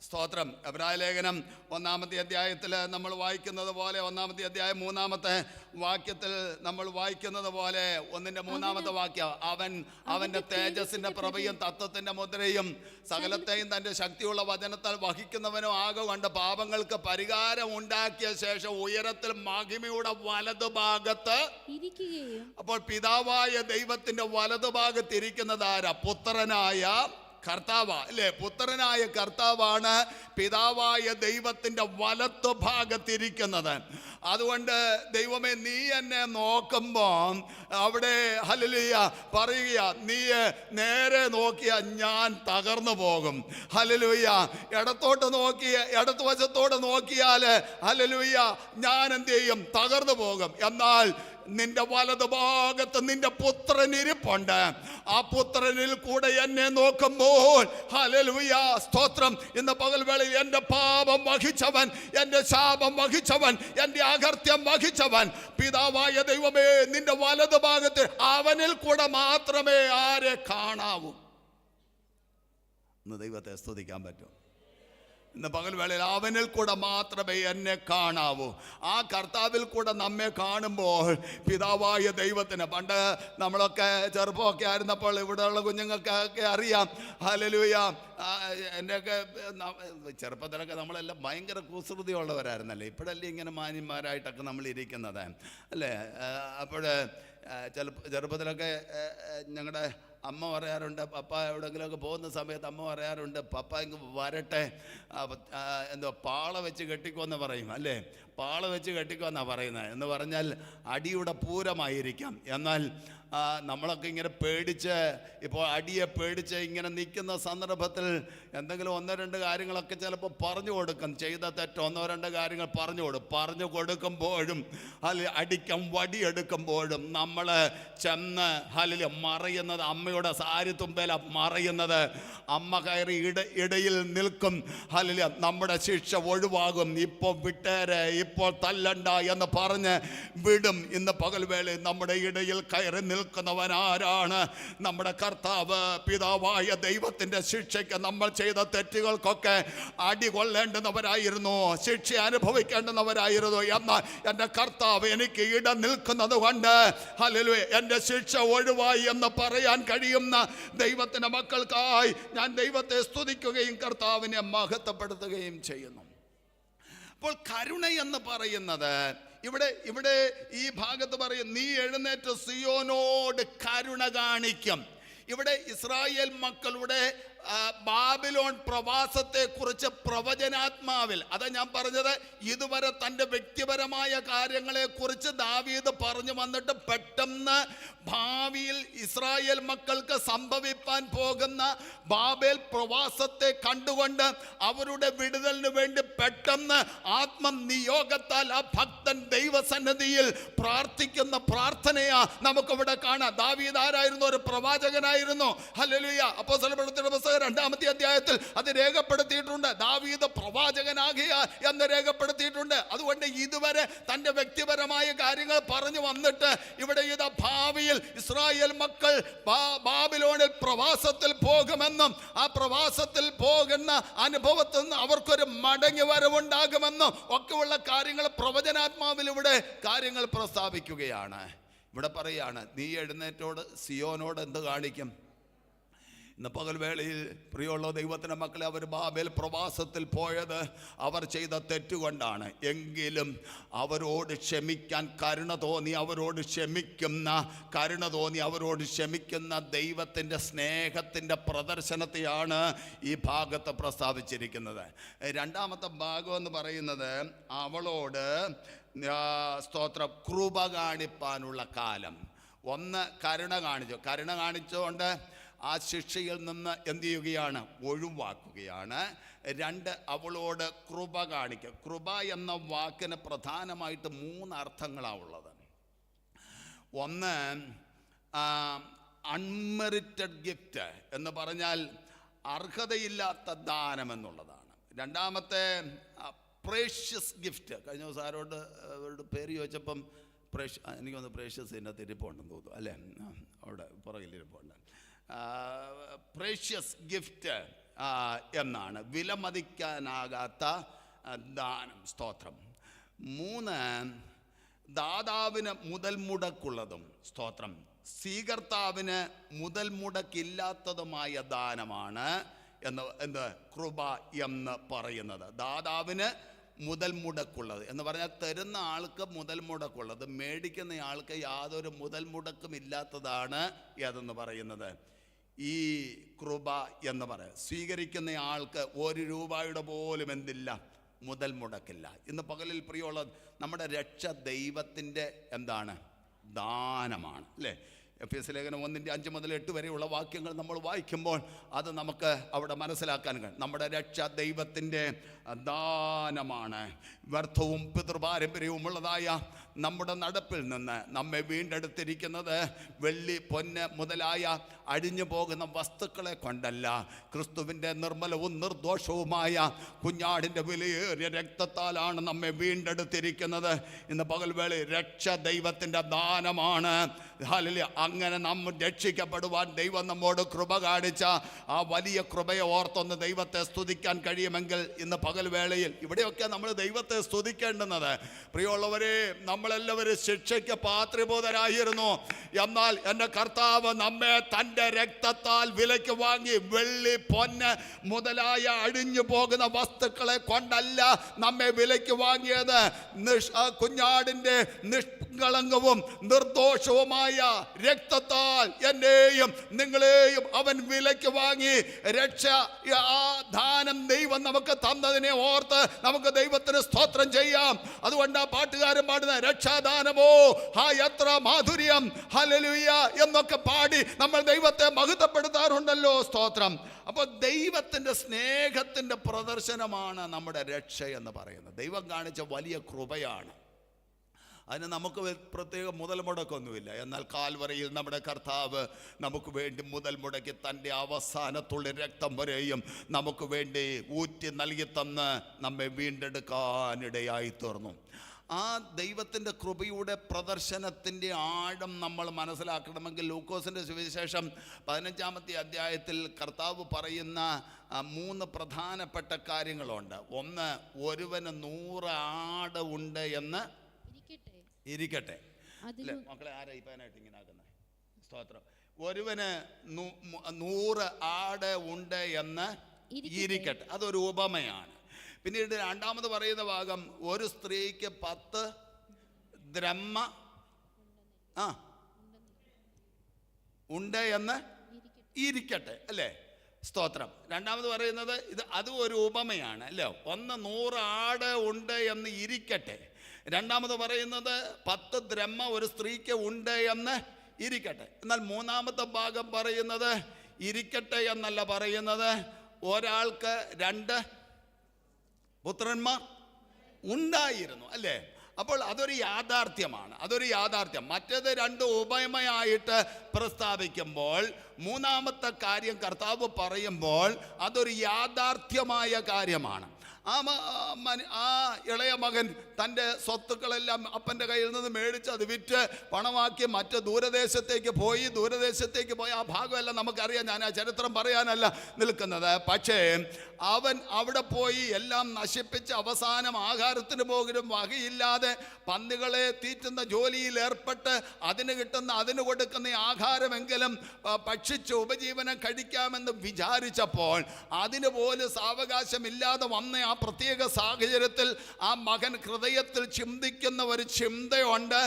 [SPEAKER 1] സ്തോത്രം. എബ്രായ ലേഖനം 1-ാമത്തെ അധ്യായത്തിൽ നമ്മൾ വായിക്കുന്നത് പോലെ, 1-ാമത്തെ അധ്യായം 3-ാമത്തെ വാക്യത്തിൽ നമ്മൾ വായിക്കുന്നത് പോലെ, 1-ന്റെ വാക്യം, അവന്റെ തേജസ്സിന്റെ പ്രഭയും തത്വത്തിന്റെ മുദ്രയും സകലത്തെയും തന്റെ ശക്തിയുള്ള വചനത്താൽ വഹിക്കുന്നവനും ആകൊണ്ട് പാപങ്ങൾക്ക് പരിഹാരം ഉണ്ടാക്കിയ ശേഷം ഉയരത്തിൽ മഹിമയുടെ വലതുഭാഗത്ത് ഇരിക്കുകയും. അപ്പോൾ പിതാവായ ദൈവത്തിന്റെ വലതുഭാഗത്ത് ഇരിക്കുന്നത് ആരാ? പുത്രനായ കർത്താവ്, അല്ലേ? പുത്രനായ കർത്താവാണ് പിതാവായ ദൈവത്തിന്റെ വലത്തു ഭാഗത്തിരിക്കുന്നത്. അതുകൊണ്ട് ദൈവമേ നീ എന്നെ നോക്കുമ്പോൾ അവിടെ ഹല്ലേലൂയ പറയുക, നീ നേരെ നോക്കിയാൽ ഞാൻ തകർന്നു പോകും. ഹല്ലേലൂയ. ഇടത്ത് വശത്തോട് നോക്കിയാൽ ഹല്ലേലൂയ ഞാൻ എന്ത് ചെയ്യും? തകർന്നു പോകും. എന്നാൽ നിന്റെ വലതുഭാഗത്ത് നിന്റെ പുത്രൻ ഇരിപ്പുണ്ട്. ആ പുത്രനിൽ കൂടെ എന്നെ നോക്കുമ്പോൾ ഹല്ലേലൂയ, സ്തോത്രം. ഇന്ന് പകൽ വേളയിൽ എൻ്റെ പാപം വഹിച്ചവൻ, എൻ്റെ ശാപം വഹിച്ചവൻ, എൻ്റെ അകൃത്യം വഹിച്ചവൻ പിതാവായ ദൈവമേ നിന്റെ വലതുഭാഗത്ത്, അവനിൽ കൂടെ മാത്രമേ ആരെ കാണാവൂ. ഇന്ന് ദൈവത്തെ സ്തുതിക്കാൻ പറ്റും. ഇന്ന് പകൽ വേളയിൽ അവനിൽ കൂടെ മാത്രമേ എന്നെ കാണാവൂ. ആ കർത്താവിൽ കൂടെ നമ്മെ കാണുമ്പോൾ പിതാവായ ദൈവത്തിന്, പണ്ട് നമ്മളൊക്കെ ചെറുപ്പമൊക്കെ ആയിരുന്നപ്പോൾ ഇവിടെയുള്ള കുഞ്ഞുങ്ങൾക്കൊക്കെ അറിയാം, ഹല്ലേലൂയ, എൻ്റെയൊക്കെ ചെറുപ്പത്തിലൊക്കെ നമ്മളെല്ലാം ഭയങ്കര കുസൃതിയുള്ളവരായിരുന്നല്ലേ. ഇപ്പോഴല്ലേ ഇങ്ങനെ മാന്യന്മാരായിട്ടൊക്കെ നമ്മൾ ഇരിക്കുന്നത്, അല്ലേ? അപ്പോൾ ചെറുപ്പത്തിലൊക്കെ ഞങ്ങളുടെ അമ്മ പറയാറുണ്ട്, പപ്പ എവിടെയെങ്കിലുമൊക്കെ പോകുന്ന സമയത്ത് അമ്മ പറയാറുണ്ട്, പപ്പ ഇങ്ങ് വരട്ടെ, എന്തോ പാള വെച്ച് കെട്ടിക്കുമെന്ന് പറയും, അല്ലേ? പാള വെച്ച് കെട്ടിക്കുമെന്നാണ് പറയുന്നത്. എന്ന് പറഞ്ഞാൽ അടിയുടെ പൂരമായിരിക്കാം. എന്നാൽ നമ്മളൊക്കെ ഇങ്ങനെ പേടിച്ച് ഇപ്പോൾ അടിയെ പേടിച്ച് ഇങ്ങനെ നിൽക്കുന്ന സന്ദർഭത്തിൽ എന്തെങ്കിലും 1-2 കാര്യങ്ങളൊക്കെ ചിലപ്പോൾ പറഞ്ഞു കൊടുക്കും. ചെയ്ത തെറ്റ് 1-2 കാര്യങ്ങൾ പറഞ്ഞു കൊടുക്കുമ്പോഴും അടിക്കം വടിയെടുക്കുമ്പോഴും നമ്മൾ ചെന്ന് മറയുന്നത് അമ്മയുടെ സാരി തുമ്പേല മറയുന്നത്. അമ്മ കയറി ഇടയിൽ നിൽക്കും. നമ്മുടെ ശിക്ഷ ഒഴിവാകും. ഇപ്പോൾ വിട്ടേരെ, ഇപ്പോൾ തല്ലണ്ട എന്ന് പറഞ്ഞ് വിടും. ഇന്ന് പകൽവേളയിൽ നമ്മുടെ ഇടയിൽ കയറി നിൽക്കുന്നവൻ ആരാണ്? നമ്മുടെ കർത്താവ്. പിതാവായ ദൈവത്തിൻ്റെ ശിക്ഷയ്ക്ക് നമ്മൾ ചെയ്ത തെറ്റുകൾക്കൊക്കെ അടി കൊള്ളേണ്ടുന്നവരായിരുന്നു, ശിക്ഷ അനുഭവിക്കേണ്ടുന്നവരായിരുന്നു. എന്നാൽ എൻ്റെ കർത്താവ് എനിക്ക് ഇട നിൽക്കുന്നത് കൊണ്ട് ഹല്ലേലൂയ എൻ്റെ ശിക്ഷ ഒഴിവായി എന്ന് പറയാൻ കഴിയുന്ന ദൈവത്തിൻ്റെ മക്കൾക്കായി ഞാൻ ദൈവത്തെ സ്തുതിക്കുകയും കർത്താവിനെ മഹത്വപ്പെടുത്തുകയും ചെയ്യുന്നു. അപ്പോൾ കരുണ എന്ന് പറയുന്നത് ഇവിടെ ഈ ഭാഗത്ത് പറയും, നീ എഴുന്നേറ്റ് സിയോനോട് കരുണ കാണിക്കും. ഇവിടെ ഇസ്രായേൽ മക്കളുടെ ബാബിലോൺ പ്രവാസത്തെ കുറിച്ച് പ്രവചനാത്മാവിൽ, അതാ ഞാൻ പറഞ്ഞത്, ഇതുവരെ തൻ്റെ വ്യക്തിപരമായ കാര്യങ്ങളെ കുറിച്ച് ദാവീദ് പറഞ്ഞു വന്നിട്ട് പെട്ടെന്ന് ഭാവിയിൽ ഇസ്രായേൽ മക്കൾക്ക് സംഭവിപ്പാൻ പോകുന്ന ബാബേൽ പ്രവാസത്തെ കണ്ടുകൊണ്ട് അവരുടെ വിടുതലിന് വേണ്ടി പെട്ടെന്ന് ആത്മനിയോഗത്താൽ ആ ഭക്തൻ ദൈവസന്നിധിയിൽ പ്രാർത്ഥിക്കുന്ന പ്രാർത്ഥനയാ നമുക്കിവിടെ കാണാം. ദാവീദ് ആരായിരുന്നു? ഒരു പ്രവാചകനായിരുന്നു. ഹല്ലേലൂയ. അപ്പോസ്തലപ്രവൃത്തിയുടെ പുസ്തകം 2-ാമത്തെ അധ്യായത്തിൽ അത് രേഖപ്പെടുത്തിയിട്ടുണ്ട്. ദാവീദ് പ്രവാചകനാകിയ എന്ന് രേഖപ്പെടുത്തിയിട്ടുണ്ട്. അതുകൊണ്ട് ഇതുവരെ തൻ്റെ വ്യക്തിപരമായ കാര്യങ്ങൾ പറഞ്ഞു വന്നിട്ട് ഇവിടെ ഇത് ഭാവിയിൽ ഇസ്രായേൽ മക്കൾ ബാബിലോണിൽ പ്രവാസത്തിൽ പോകുമെന്നും ആ പ്രവാസത്തിൽ പോകുന്ന അനുഭവത്തിൽ നിന്ന് അവർക്കൊരു മടങ്ങി വരവുണ്ടാകുമെന്നും ഒക്കെയുള്ള കാര്യങ്ങൾ പ്രവചനാത്മാവിൽ ഇവിടെ കാര്യങ്ങൾ പ്രസ്താവിക്കുകയാണ്. ഇവിടെ പറയുകയാണ്, നീ എഴുന്നേറ്റോട് സിയോനോട് എന്ത് കാണിക്കും? ഇന്ന് പകൽവേളയിൽ പ്രിയമുള്ള ദൈവത്തിൻ്റെ മക്കളെ, അവർ ബാബേൽ പ്രവാസത്തിൽ പോയത് അവർ ചെയ്ത തെറ്റുകൊണ്ടാണ്. എങ്കിലും അവരോട് ക്ഷമിക്കാൻ കരുണ തോന്നി അവരോട് ക്ഷമിക്കുന്ന ദൈവത്തിൻ്റെ സ്നേഹത്തിൻ്റെ പ്രദർശനത്തെയാണ് ഈ ഭാഗത്ത് പ്രസ്താവിച്ചിരിക്കുന്നത്. 2-ാമത്തെ ഭാഗം എന്ന് പറയുന്നത് അവളോട് സ്തോത്രം കൃപ കാണിപ്പാനുള്ള കാലം. ഒന്ന്, കരുണ കാണിച്ചുകൊണ്ട് ആ ശിക്ഷയിൽ നിന്ന് എന്ത് ചെയ്യുകയാണ്? ഒഴിവാക്കുകയാണ്. 2, അവളോട് കൃപ കാണിക്കുക. കൃപ എന്ന വാക്കിന് പ്രധാനമായിട്ട് 3 അർത്ഥങ്ങളാണ് ഉള്ളത്. ഒന്ന്, അൺമെറിറ്റഡ് ഗിഫ്റ്റ് എന്ന് പറഞ്ഞാൽ അർഹതയില്ലാത്ത ദാനം എന്നുള്ളതാണ്. 2-ാമത്തെ പ്രേഷ്യസ് ഗിഫ്റ്റ്. കഴിഞ്ഞ ദിവസം അവരുടെ പേര് ചോദിച്ചപ്പം എനിക്കൊന്ന് പ്രേഷ്യസ് ഇതിൻ്റെ തിരിപ്പുണ്ടെന്ന് തോന്നുന്നു, അല്ലേ? അവിടെ പുറകിലിരിപ്പുണ്ട്. പ്രേഷ്യസ് ഗിഫ്റ്റ് എന്നാണ്, വിലമതിക്കാനാകാത്ത ദാനം. സ്തോത്രം. 3, ദാതാവിന് മുതൽ മുടക്കുള്ളതും, സ്തോത്രം, സ്വീകർത്താവിന് മുതൽ മുടക്കില്ലാത്തതുമായ ദാനമാണ് എന്ത് കൃപ എന്ന് പറയുന്നത്. ദാതാവിന് മുതൽ മുടക്കുള്ളത് എന്ന് പറഞ്ഞാൽ തരുന്ന ആൾക്ക് മുതൽ മുടക്കുള്ളത്, മേടിക്കുന്ന ആൾക്ക് യാതൊരു മുതൽ മുടക്കും ഇല്ലാത്തതാണ് ഏതെന്ന് പറയുന്നത് ഈ കൃപ എന്ന് പറയാം. സ്വീകരിക്കുന്ന ആൾക്ക് 1 രൂപയുടെ പോലും എന്തില്ല, മുതൽ മുടക്കില്ല. ഇന്ന് പകലിൽ പ്രിയമുള്ള നമ്മുടെ രക്ഷ ദൈവത്തിൻ്റെ എന്താണ്? ദാനമാണ്, അല്ലേ? എഫേസ്യ ലേഖനം 1:5 മുതൽ 8 വരെയുള്ള വാക്യങ്ങൾ നമ്മൾ വായിക്കുമ്പോൾ അത് നമുക്ക് അവിടെ മനസ്സിലാക്കാൻ കഴിയും. നമ്മുടെ രക്ഷ ദൈവത്തിൻ്റെ ദാനമാണ്. വ്യർത്ഥവും പിതൃപാരമ്പര്യവും ഉള്ളതായ നമ്മുടെ നടപ്പിൽ നിന്ന് നമ്മെ വീണ്ടെടുത്തിരിക്കുന്നത് വെള്ളി, പൊന്ന് മുതലായ അഴിഞ്ഞു പോകുന്ന വസ്തുക്കളെ കൊണ്ടല്ല, ക്രിസ്തുവിൻ്റെ നിർമ്മലവും നിർദോഷവുമായ കുഞ്ഞാടിൻ്റെ വിലയേറിയ രക്തത്താലാണ് നമ്മെ വീണ്ടെടുത്തിരിക്കുന്നത്. ഇന്ന് പകൽവേള രക്ഷ ദൈവത്തിൻ്റെ ദാനമാണ്. ഹല്ലേലൂയ. അങ്ങനെ നമ്മൾ രക്ഷിക്കപ്പെടുവാൻ ദൈവം നമ്മോട് കൃപ കാണിച്ച ആ വലിയ കൃപയെ ഓർത്തൊന്ന് ദൈവത്തെ സ്തുതിക്കാൻ കഴിയുമെങ്കിൽ ഇന്ന് പകൽവേളയിൽ ഇവിടെയൊക്കെ നമ്മൾ ദൈവത്തെ സ്തുതിക്കേണ്ടുന്നത്. പ്രിയമുള്ളവരെ, നമ്മളെല്ലാവരും ശിക്ഷയ്ക്ക് പാത്രീഭൂതരായിരുന്നു. എന്നാൽ എൻ്റെ കർത്താവ് നമ്മെ തൻ്റെ രക്തത്താൽ വിലയ്ക്ക് വാങ്ങി. വെള്ളി, പൊന്ന് മുതലായ അഴിഞ്ഞു പോകുന്ന വസ്തുക്കളെ കൊണ്ടല്ല നമ്മെ വിലയ്ക്ക് വാങ്ങിയത്. കുഞ്ഞാടിൻ്റെ നിഷ്കളങ്കവും നിർദോഷവുമായ രക്തത്താൽ എന്നെയും നിങ്ങളെയും അവൻ വിലയ്ക്ക് വാങ്ങി രക്ഷ ആ ദാനം ദൈവം നമുക്ക് തന്നതിനെ ഓർത്ത് നമുക്ക് ദൈവത്തിന് സ്തോത്രം ചെയ്യാം. അതുകൊണ്ട് ആ പാട്ടുകാരൻ പാടുന്ന രക്ഷാദാനമോ എത്ര മാധുര്യം, ഹല്ലേലൂയ എന്നൊക്കെ പാടി നമ്മൾ ദൈവത്തെ മഹത്വപ്പെടുത്താറുണ്ടല്ലോ. സ്തോത്രം. അപ്പോൾ ദൈവത്തിൻ്റെ സ്നേഹത്തിൻ്റെ പ്രദർശനമാണ് നമ്മുടെ രക്ഷ എന്ന് പറയുന്നത്. ദൈവം കാണിച്ച വലിയ കൃപയാണ്. അതിന് നമുക്ക് പ്രത്യേക മുതൽ മുടക്കൊന്നുമില്ല. എന്നാൽ കാൽവറിയിൽ നമ്മുടെ കർത്താവ് നമുക്ക് വേണ്ടി മുതൽ മുടക്കി തൻ്റെ അവസാനത്തുള്ള രക്തം വരെയും നമുക്ക് വേണ്ടി ഊറ്റി നൽകി തന്ന് നമ്മെ വീണ്ടെടുക്കാനിടയായി തീർന്നു. ആ ദൈവത്തിൻ്റെ കൃപയുടെ പ്രദർശനത്തിൻ്റെ ആഴം നമ്മൾ മനസ്സിലാക്കണമെങ്കിൽ ലൂക്കോസിൻ്റെ സുവിശേഷം 15-ാമത്തെ അധ്യായത്തിൽ കർത്താവ് പറയുന്ന 3 പ്രധാനപ്പെട്ട കാര്യങ്ങളുണ്ട്. ഒന്ന്, ഒരുവന് 100 ആട് ഉണ്ട് എന്ന് ഇരിക്കട്ടെ. മക്കളെ ആരാ ഈ പേനായിട്ട് ഇങ്ങനെ ആക്കുന്നത്? സ്തോത്രം. ഒരുവന് 100 ആട് ഉണ്ട് എന്ന് ഇരിക്കട്ടെ. അതൊരു ഉപമയാണ്. പിന്നീട് രണ്ടാമത് പറയുന്ന ഭാഗം, ഒരു സ്ത്രീക്ക് 10 ദ്രഹ്മ ഉണ്ട് എന്ന് ഇരിക്കട്ടെ, അല്ലേ? സ്തോത്രം. രണ്ടാമത് പറയുന്നത് അതും ഒരു ഉപമയാണ്, അല്ലേ? ഒന്ന് 100 ആട് ഉണ്ട് എന്ന് ഇരിക്കട്ടെ. രണ്ടാമത് പറയുന്നത് 10 ദ്രഹ്മ ഒരു സ്ത്രീക്ക് ഉണ്ട് എന്ന് ഇരിക്കട്ടെ. എന്നാൽ മൂന്നാമത്തെ ഭാഗം പറയുന്നത് ഇരിക്കട്ടെ എന്നല്ല പറയുന്നത്, ഒരാൾക്ക് 2 പുത്രന്മാർ ഉണ്ടായിരുന്നു, അല്ലേ? അപ്പോൾ അതൊരു യാഥാർത്ഥ്യമാണ്, അതൊരു യാഥാർത്ഥ്യം. മറ്റേത് 2 ഉപമയായിട്ട് പ്രസ്താവിക്കുമ്പോൾ മൂന്നാമത്തെ കാര്യം കർത്താവ് പറയുമ്പോൾ അതൊരു യാഥാർത്ഥ്യമായ കാര്യമാണ്. ആ ഇളയ മകൻ തൻ്റെ സ്വത്തുക്കളെല്ലാം അപ്പൻ്റെ കയ്യിൽ നിന്ന് മേടിച്ച് അത് വിറ്റ് പണമാക്കി മറ്റ് ദൂരദേശത്തേക്ക് പോയി ആ ഭാഗമെല്ലാം നമുക്കറിയാം. ഞാൻ ആ ചരിത്രം പറയാനല്ല നിൽക്കുന്നത്. പക്ഷേ അവൻ അവിടെ പോയി എല്ലാം നശിപ്പിച്ച് അവസാനം ആഹാരത്തിന് പോലും വകയില്ലാതെ പന്നികളെ തീറ്റുന്ന ജോലിയിൽ ഏർപ്പെട്ട് അതിന് കൊടുക്കുന്ന ആഹാരമെങ്കിലും ഭക്ഷിച്ച് ഉപജീവനം കഴിക്കാമെന്ന് വിചാരിച്ചപ്പോൾ അതിന് പോലും സാവകാശമില്ലാതെ വന്ന ആ പ്രത്യേക സാഹചര്യത്തിൽ ആ മകൻ ഹൃദയത്തിൽ ചിന്തിക്കുന്ന ഒരു ചിന്തയുണ്ട്.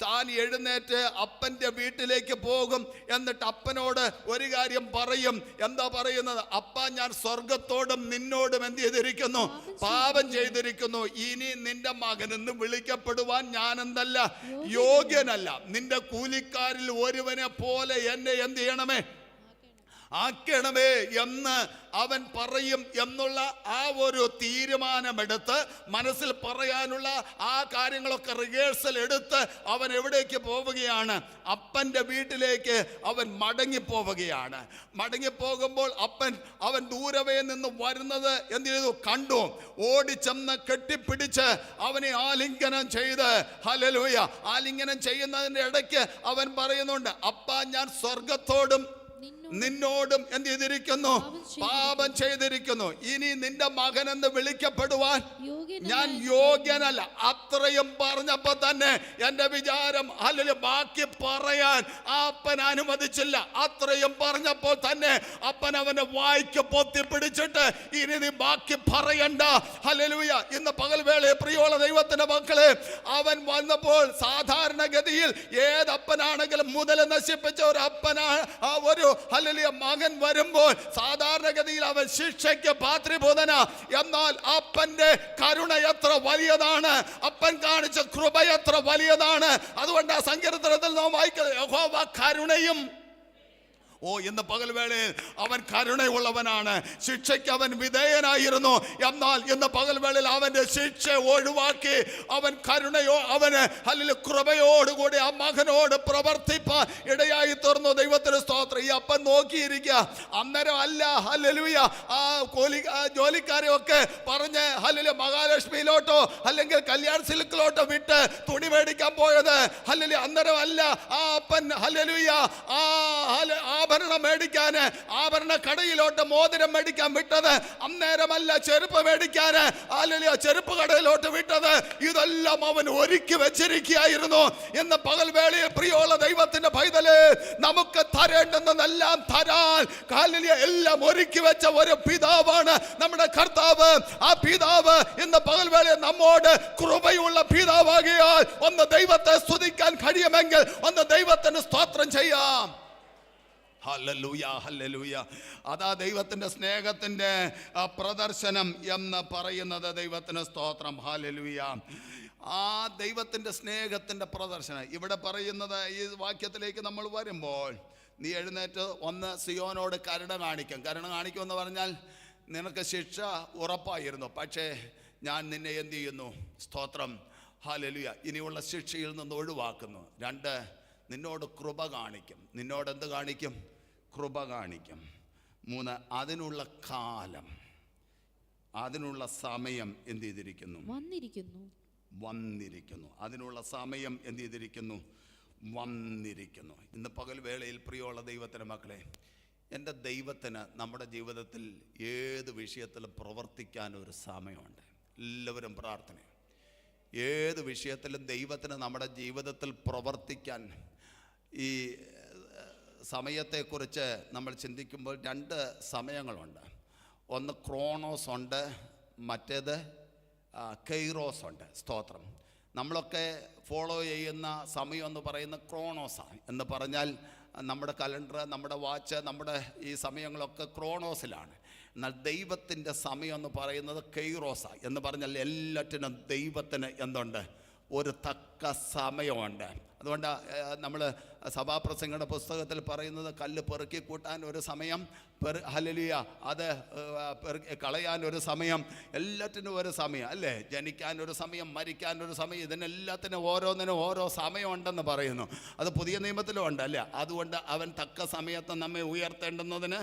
[SPEAKER 1] താൻ എഴുന്നേറ്റ് അപ്പൻ്റെ വീട്ടിലേക്ക് പോകും. എന്നിട്ട് അപ്പനോട് ഒരു കാര്യം പറയും. എന്താ പറയുന്നത്? അപ്പ, ഞാൻ സ്വർഗത്തോടും നിന്നോടും എന്ത് ചെയ്തിരിക്കുന്നു? പാപം ചെയ്തിരിക്കുന്നു. ഇനി നിന്റെ മകനെന്ന് വിളിക്കപ്പെടുവാൻ ഞാൻ എന്തല്ല, യോഗ്യനല്ല. നിന്റെ കൂലിക്കാരിൽ ഒരുവനെ പോലെ എന്നെ എന്ത് ചെയ്യണമേ, ആക്കണമേ എന്ന് അവൻ പറയും എന്നുള്ള ആ ഒരു തീരുമാനമെടുത്ത് മനസ്സിൽ പറയാനുള്ള ആ കാര്യങ്ങളൊക്കെ റിഹേഴ്സൽ എടുത്ത് അവൻ എവിടേക്ക് പോവുകയാണ്? അപ്പൻ്റെ വീട്ടിലേക്ക് അവൻ മടങ്ങിപ്പോവുകയാണ്. മടങ്ങിപ്പോകുമ്പോൾ അവൻ ദൂരവേ നിന്ന് വരുന്നത് എന്ത് ചെയ്തു? കണ്ടു. ഓടിച്ചെന്ന് കെട്ടിപ്പിടിച്ച് അവനെ ആലിംഗനം ചെയ്ത്, ഹല്ലേലൂയ, ആലിംഗനം ചെയ്യുന്നതിൻ്റെ ഇടയ്ക്ക് അവൻ പറയുന്നുണ്ട്, അപ്പാ, ഞാൻ സ്വർഗത്തോടും നിന്നോടും എന്ത് ചെയ്തിരിക്കുന്നു? പാപം ചെയ്തിരിക്കുന്നു. ഇനി നിന്റെ മകൻ എന്ന് വിളിക്കപ്പെടുവാൻ ഞാൻ യോഗ്യനല്ല. അത്രയും പറഞ്ഞപ്പോ തന്നെ എന്റെ വിചാരം, അല്ലെങ്കിൽ ബാക്കി പറയാൻ ആ അപ്പൻ അനുവദിച്ചില്ല. അത്രയും പറഞ്ഞപ്പോൾ തന്നെ അപ്പൻ അവന്റെ വായ്ക്ക് പൊത്തിപ്പിടിച്ചിട്ട്, ഇനി നീ ബാക്കി പറയണ്ട. ഹല്ലേലൂയ. ഇന്ന് പകൽവേള പ്രിയമുള്ള ദൈവത്തിന്റെ മക്കളെ, അവൻ വന്നപ്പോൾ സാധാരണഗതിയിൽ ഏതപ്പനാണെങ്കിലും മുതൽ നശിപ്പിച്ച ഒരു അപ്പനാണ് ഒരു മകൻ വരുമ്പോൾ സാധാരണഗതിയിൽ അവൻ ശിക്ഷയ്ക്ക് പാത്രീഭൂതനാ. എന്നാൽ അപ്പന്റെ കരുണ എത്ര വലിയതാണ്, അപ്പൻ കാണിച്ച കൃപ എത്ര വലിയതാണ്. അതുകൊണ്ട് ആ സങ്കീർത്തനത്തിൽ നാം വായിക്കുന്നത്, യഹോവ കരുണയും ഇന്ന് പകൽവേളയിൽ അവൻ കരുണയുള്ളവനാണ്. ശിക്ഷയ്ക്ക് അവൻ വിധേയനായിരുന്നു. എന്നാൽ ഇന്ന് പകൽവേളയിൽ അവന്റെ ശിക്ഷ ഒഴിവാക്കി അവൻ അവന് അല്ലെങ്കിൽ കൃപയോടുകൂടി ആ മകനോട് പ്രവർത്തിപ്പാൻ ഇടയായി തീർന്നു. ദൈവത്തിന് സ്തോത്രം. ഈ അപ്പൻ നോക്കിയിരിക്കുക. അന്നേരം അല്ല, ഹല്ലേലൂയ, ആ ജോലിക്കാരെയൊക്കെ പറഞ്ഞ് ഹല്ലേലൂയ മഹാലക്ഷ്മിയിലോട്ടോ അല്ലെങ്കിൽ കല്യാൺ സിൽക്കിലോട്ടോ വിട്ട് തുണി മേടിക്കാൻ പോയത്. ഹല്ലേലൂയ. അന്നേരം അല്ല ആ അപ്പൻ ഹല്ലേലൂയ ആഭരണം മേടിക്കാന് ആഭരണ കടയിലോട്ട് മോതിരം മേടിക്കാൻ വിട്ടത്. അന്നേരമല്ല ചെരുപ്പ് മേടിക്കാന് അല്ലെങ്കിൽ ചെരുപ്പ് കടയിലോട്ട് വിട്ടത്. ഇതെല്ലാം അവൻ ഒരുക്കി വെച്ചിരിക്കുകയായിരുന്നു. ഇന്ന് പകൽവേളയിൽ പ്രിയമുള്ള ദൈവത്തിന്റെ പൈതലേ, നമുക്ക് തരേണ്ടുന്നതെല്ലാം തരാൻ എല്ലാം ഒരുക്കി വെച്ച ഒരു പിതാവാണ് നമ്മുടെ കർത്താവ്. ആ പിതാവ് ഇന്ന് പകൽവേളയിൽ നമ്മോട് കൃപയുള്ള പിതാവാകിയാൽ ഒന്ന് ദൈവത്തെ സ്തുതിക്കാൻ ഉണ്ടെങ്കിൽ ഒന്ന് ദൈവത്തിന് സ്തോത്രം ചെയ്യാം. Hallelujah, hallelujah. അതാ ദൈവത്തിൻ്റെ സ്നേഹത്തിൻ്റെ പ്രദർശനം എന്ന് പറയുന്നത്. ദൈവത്തിന് സ്തോത്രം. ഹല്ലേലൂയ. ആ ദൈവത്തിൻ്റെ സ്നേഹത്തിൻ്റെ പ്രദർശനം ഇവിടെ പറയുന്നത്. ഈ വാക്യത്തിലേക്ക് നമ്മൾ വരുമ്പോൾ, നീ എഴുന്നേറ്റ് ഒന്ന് സിയോനോട് കരുണ കാണിക്കും. കരുണ കാണിക്കുമെന്ന് പറഞ്ഞാൽ നിനക്ക് ശിക്ഷ ഉറപ്പായിരുന്നു, പക്ഷേ ഞാൻ നിന്നെ എന്ത് ചെയ്യുന്നു? സ്തോത്രം, ഹല്ലേലൂയ, ഇനിയുള്ള ശിക്ഷയിൽ നിന്ന് ഒഴിവാക്കുന്നു. 2, നിന്നോട് കൃപ കാണിക്കും. നിന്നോട് എന്ത് കാണിക്കും? കൃപ കാണിക്കും. 3, അതിനുള്ള കാലം, അതിനുള്ള സമയം എന്ത് ചെയ്തിരിക്കുന്നു? വന്നിരിക്കുന്നു. അതിനുള്ള സമയം എന്ത് ചെയ്തിരിക്കുന്നു? വന്നിരിക്കുന്നു. ഇന്ന് പകൽ വേളയിൽ പ്രിയമുള്ള ദൈവത്തിൻ്റെ മക്കളെ, എൻ്റെ ദൈവത്തിന് നമ്മുടെ ജീവിതത്തിൽ ഏത് വിഷയത്തിലും പ്രവർത്തിക്കാൻ ഒരു സമയമുണ്ട്. എല്ലാവരും പ്രാർത്ഥന. ഏത് വിഷയത്തിലും ദൈവത്തിന് നമ്മുടെ ജീവിതത്തിൽ പ്രവർത്തിക്കാൻ ഈ സമയത്തെക്കുറിച്ച് നമ്മൾ ചിന്തിക്കുമ്പോൾ 2 സമയങ്ങളുണ്ട്. ഒന്ന് ക്രോണോസ് ഉണ്ട്, മറ്റേത് കൈറോസ് ഉണ്ട്. സ്തോത്രം. നമ്മളൊക്കെ ഫോളോ ചെയ്യുന്ന സമയം എന്ന് പറയുന്ന ക്രോണോസാണ്. എന്ന് പറഞ്ഞാൽ നമ്മുടെ കലണ്ടർ, നമ്മുടെ വാച്ച്, നമ്മുടെ ഈ സമയങ്ങളൊക്കെ ക്രോണോസിലാണ്. എന്നാൽ ദൈവത്തിൻ്റെ സമയം എന്ന് പറയുന്നത് കൈറോസാണ്. എന്ന് പറഞ്ഞാൽ എല്ലാറ്റിനും ദൈവത്തിന് എന്തുണ്ട്? ഒരു തക്ക സമയമുണ്ട്. അതുകൊണ്ട് നമ്മൾ സഭാപ്രസംഗയുടെ പുസ്തകത്തിൽ പറയുന്നത് കല്ല് പെറുക്കി കൂട്ടാൻ ഒരു സമയം, ഹല്ലേലൂയ, അത് കളയാൻ ഒരു സമയം, എല്ലാറ്റിനും ഒരു സമയം അല്ലേ? ജനിക്കാൻ ഒരു സമയം, മരിക്കാൻ ഒരു സമയം, ഇതിനെല്ലാത്തിനും ഓരോന്നിനും ഓരോ സമയമുണ്ടെന്ന് പറയുന്നു. അത് പുതിയ നിയമത്തിലും ഉണ്ട് അല്ലേ? അതുകൊണ്ട് അവൻ തക്ക സമയത്ത് നമ്മെ ഉയർത്തേണ്ടുന്നതിന്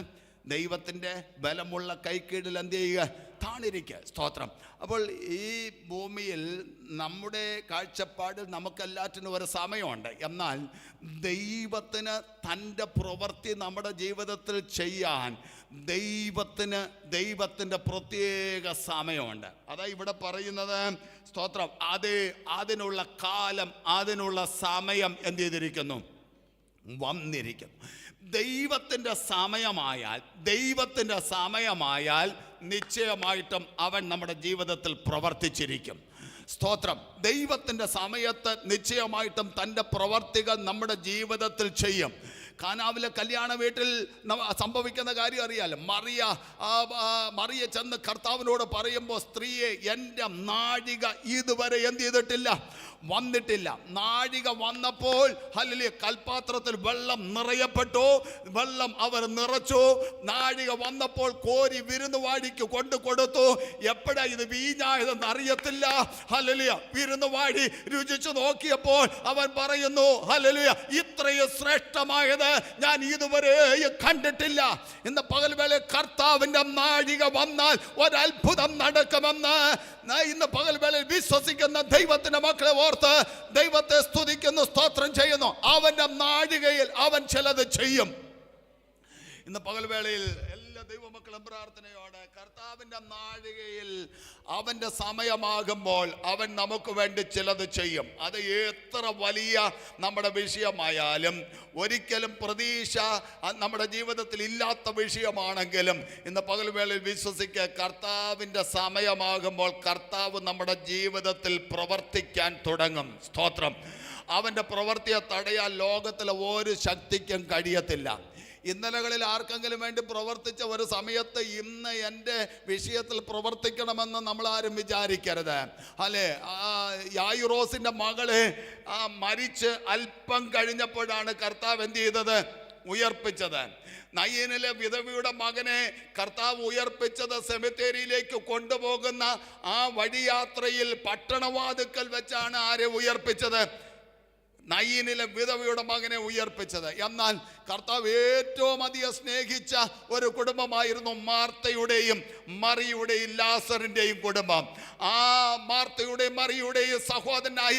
[SPEAKER 1] ദൈവത്തിൻ്റെ ബലമുള്ള കൈക്കീഴിൽ എന്ത് ചെയ്യുക? താണിരിക്കുക. സ്തോത്രം. അപ്പോൾ ഈ ഭൂമിയിൽ നമ്മുടെ കാഴ്ചപ്പാടിൽ നമുക്കെല്ലാറ്റിനും ഒരു സമയമുണ്ട്. എന്നാൽ ദൈവത്തിന് തൻ്റെ പ്രവൃത്തി നമ്മുടെ ജീവിതത്തിൽ ചെയ്യാൻ ദൈവത്തിൻ്റെ പ്രത്യേക സമയമുണ്ട്. അതാ ഇവിടെ പറയുന്നത്. സ്തോത്രം. അതിനുള്ള കാലം, അതിനുള്ള സമയം എന്ത് ചെയ്തിരിക്കുന്നു? വന്നിരിക്കുന്നു. ദൈവത്തിൻ്റെ സമയമായാൽ നിശ്ചയമായിട്ടും അവൻ നമ്മുടെ ജീവിതത്തിൽ പ്രവർത്തിച്ചിരിക്കും. സ്തോത്രം. ദൈവത്തിൻ്റെ സമയത്ത് നിശ്ചയമായിട്ടും തൻ്റെ പ്രവർത്തികൾ നമ്മുടെ ജീവിതത്തിൽ ചെയ്യും. കാനാവിലെ കല്യാണ വീട്ടിൽ സംഭവിക്കുന്ന കാര്യം അറിയാലോ. മറിയ ചെന്ന് കർത്താവിനോട് പറയുമ്പോൾ, സ്ത്രീയെ, എൻ്റെ നാഴിക ഇതുവരെ എന്ത് ചെയ്തിട്ടില്ല? വന്നിട്ടില്ല. നാഴിക വന്നപ്പോൾ ഹല്ലേലൂയ, കൽപാത്രത്തിൽ വെള്ളം നിറയപ്പെട്ടു. വെള്ളം അവർ നിറച്ചു. നാഴിക വന്നപ്പോൾ കോരി വിരുന്നുവാഴിക്ക് കൊണ്ടു കൊടുത്തു. എപ്പോഴാ ഇത് വീഞ്ഞായതെന്ന് അറിയത്തില്ല. ഹല്ലേലൂയ. വിരുന്നുവാഴി രുചിച്ചു നോക്കിയപ്പോൾ അവൻ പറയുന്നു, ഹല്ലേലൂയ, ഇത്രയും ശ്രേഷ്ഠമായത് ഞാൻ ഇതുവരെ കണ്ടിട്ടില്ല. ഇന്ന് പകൽവേള കർത്താവിന്റെ നാഴിക വന്നാൽ ഒരത്ഭുതം നടക്കുമെന്ന് ഇന്ന് പകൽവേളയിൽ വിശ്വസിക്കുന്ന ദൈവത്തിന്റെ മക്കളെ ഓർത്ത് ദൈവത്തെ സ്തുതിക്കുന്നു, സ്തോത്രം ചെയ്യുന്നു. അവന്റെ നാഴികയിൽ അവൻ ചിലത് ചെയ്യും. ഇന്ന് പകൽവേളയിൽ എല്ലാ ദൈവമക്കളും പ്രാർത്ഥനയോടെ കർത്താവിന്റെ നാഴികയിൽ അവന്റെ സമയമാകുമ്പോൾ അവൻ നമുക്ക് വേണ്ടി ചിലത് ചെയ്യും. അത് എത്ര വലിയ നമ്മുടെ വിഷയമായാലും, ഒരിക്കലും പ്രതീക്ഷ നമ്മുടെ ജീവിതത്തിൽ ഇല്ലാത്ത വിഷയമാണെങ്കിലും ഇന്ന് പകൽവേളയിൽ വിശ്വസിക്കുക, കർത്താവിൻ്റെ സമയമാകുമ്പോൾ കർത്താവ് നമ്മുടെ ജീവിതത്തിൽ പ്രവർത്തിക്കാൻ തുടങ്ങും. സ്തോത്രം. അവൻ്റെ പ്രവൃത്തിയെ തടയാൻ ലോകത്തിലെ ഒരു ശക്തിക്കും കഴിയത്തില്ല. ഇന്നലകളിൽ ആർക്കെങ്കിലും വേണ്ടി പ്രവർത്തിച്ച ഒരു സമയത്ത് ഇന്ന് എൻ്റെ വിഷയത്തിൽ പ്രവർത്തിക്കണമെന്ന് നമ്മളാരും വിചാരിക്കരുത്. അല്ലേ? യായിറോസിൻ്റെ മകളെ മരിച്ച് അല്പം കഴിഞ്ഞപ്പോഴാണ് കർത്താവ് എന്ത് ചെയ്തത്? ഉയർപ്പിച്ചത്. നയീനിലെ വിധവയുടെ മകനെ കർത്താവ് ഉയർപ്പിച്ചത് സെമിത്തേരിയിലേക്ക് കൊണ്ടുപോകുന്ന ആ വഴിയാത്രയിൽ പട്ടണവാതുക്കൽ വെച്ചാണ് ആരെ ഉയർപ്പിച്ചത്? നയീനിലെ വിധവയുടെ മകനെ ഉയർപ്പിച്ചത്. എന്നാൽ കർത്താവ് ഏറ്റവും അധികം സ്നേഹിച്ച ഒരു കുടുംബമായിരുന്നു മാർത്തയുടെയും മറിയുടെയും ലാസറിൻ്റെയും കുടുംബം. ആ മാർത്തയുടെയും മറിയുടെയും സഹോദരനായ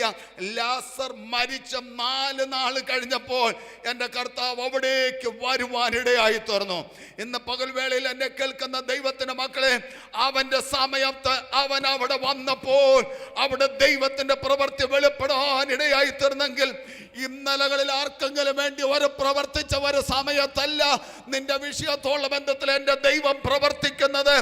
[SPEAKER 1] ലാസർ മരിച്ച 4 നാൾ കഴിഞ്ഞപ്പോൾ എൻ്റെ കർത്താവ് അവിടേക്ക് വരുവാനിടയായി തീർന്നു. ഇന്ന് പകൽവേളയിൽ എന്നെ കേൾക്കുന്ന ദൈവത്തിൻ്റെ മക്കളെ, അവൻ്റെ സമയത്ത് അവൻ അവിടെ വന്നപ്പോൾ അവിടെ ദൈവത്തിൻ്റെ പ്രവൃത്തി വെളിപ്പെടാനിടയായി തീർന്നെങ്കിൽ ഇന്നലകളിൽ ആർക്കെങ്കിലും വേണ്ടി ഒരു പ്രവർത്തിച്ച ഒരു സമയത്തല്ല നിന്റെ വിഷയത്തോളം ബന്ധത്തിൽ എൻ്റെ ദൈവം പ്രവർത്തിക്കുന്നത്.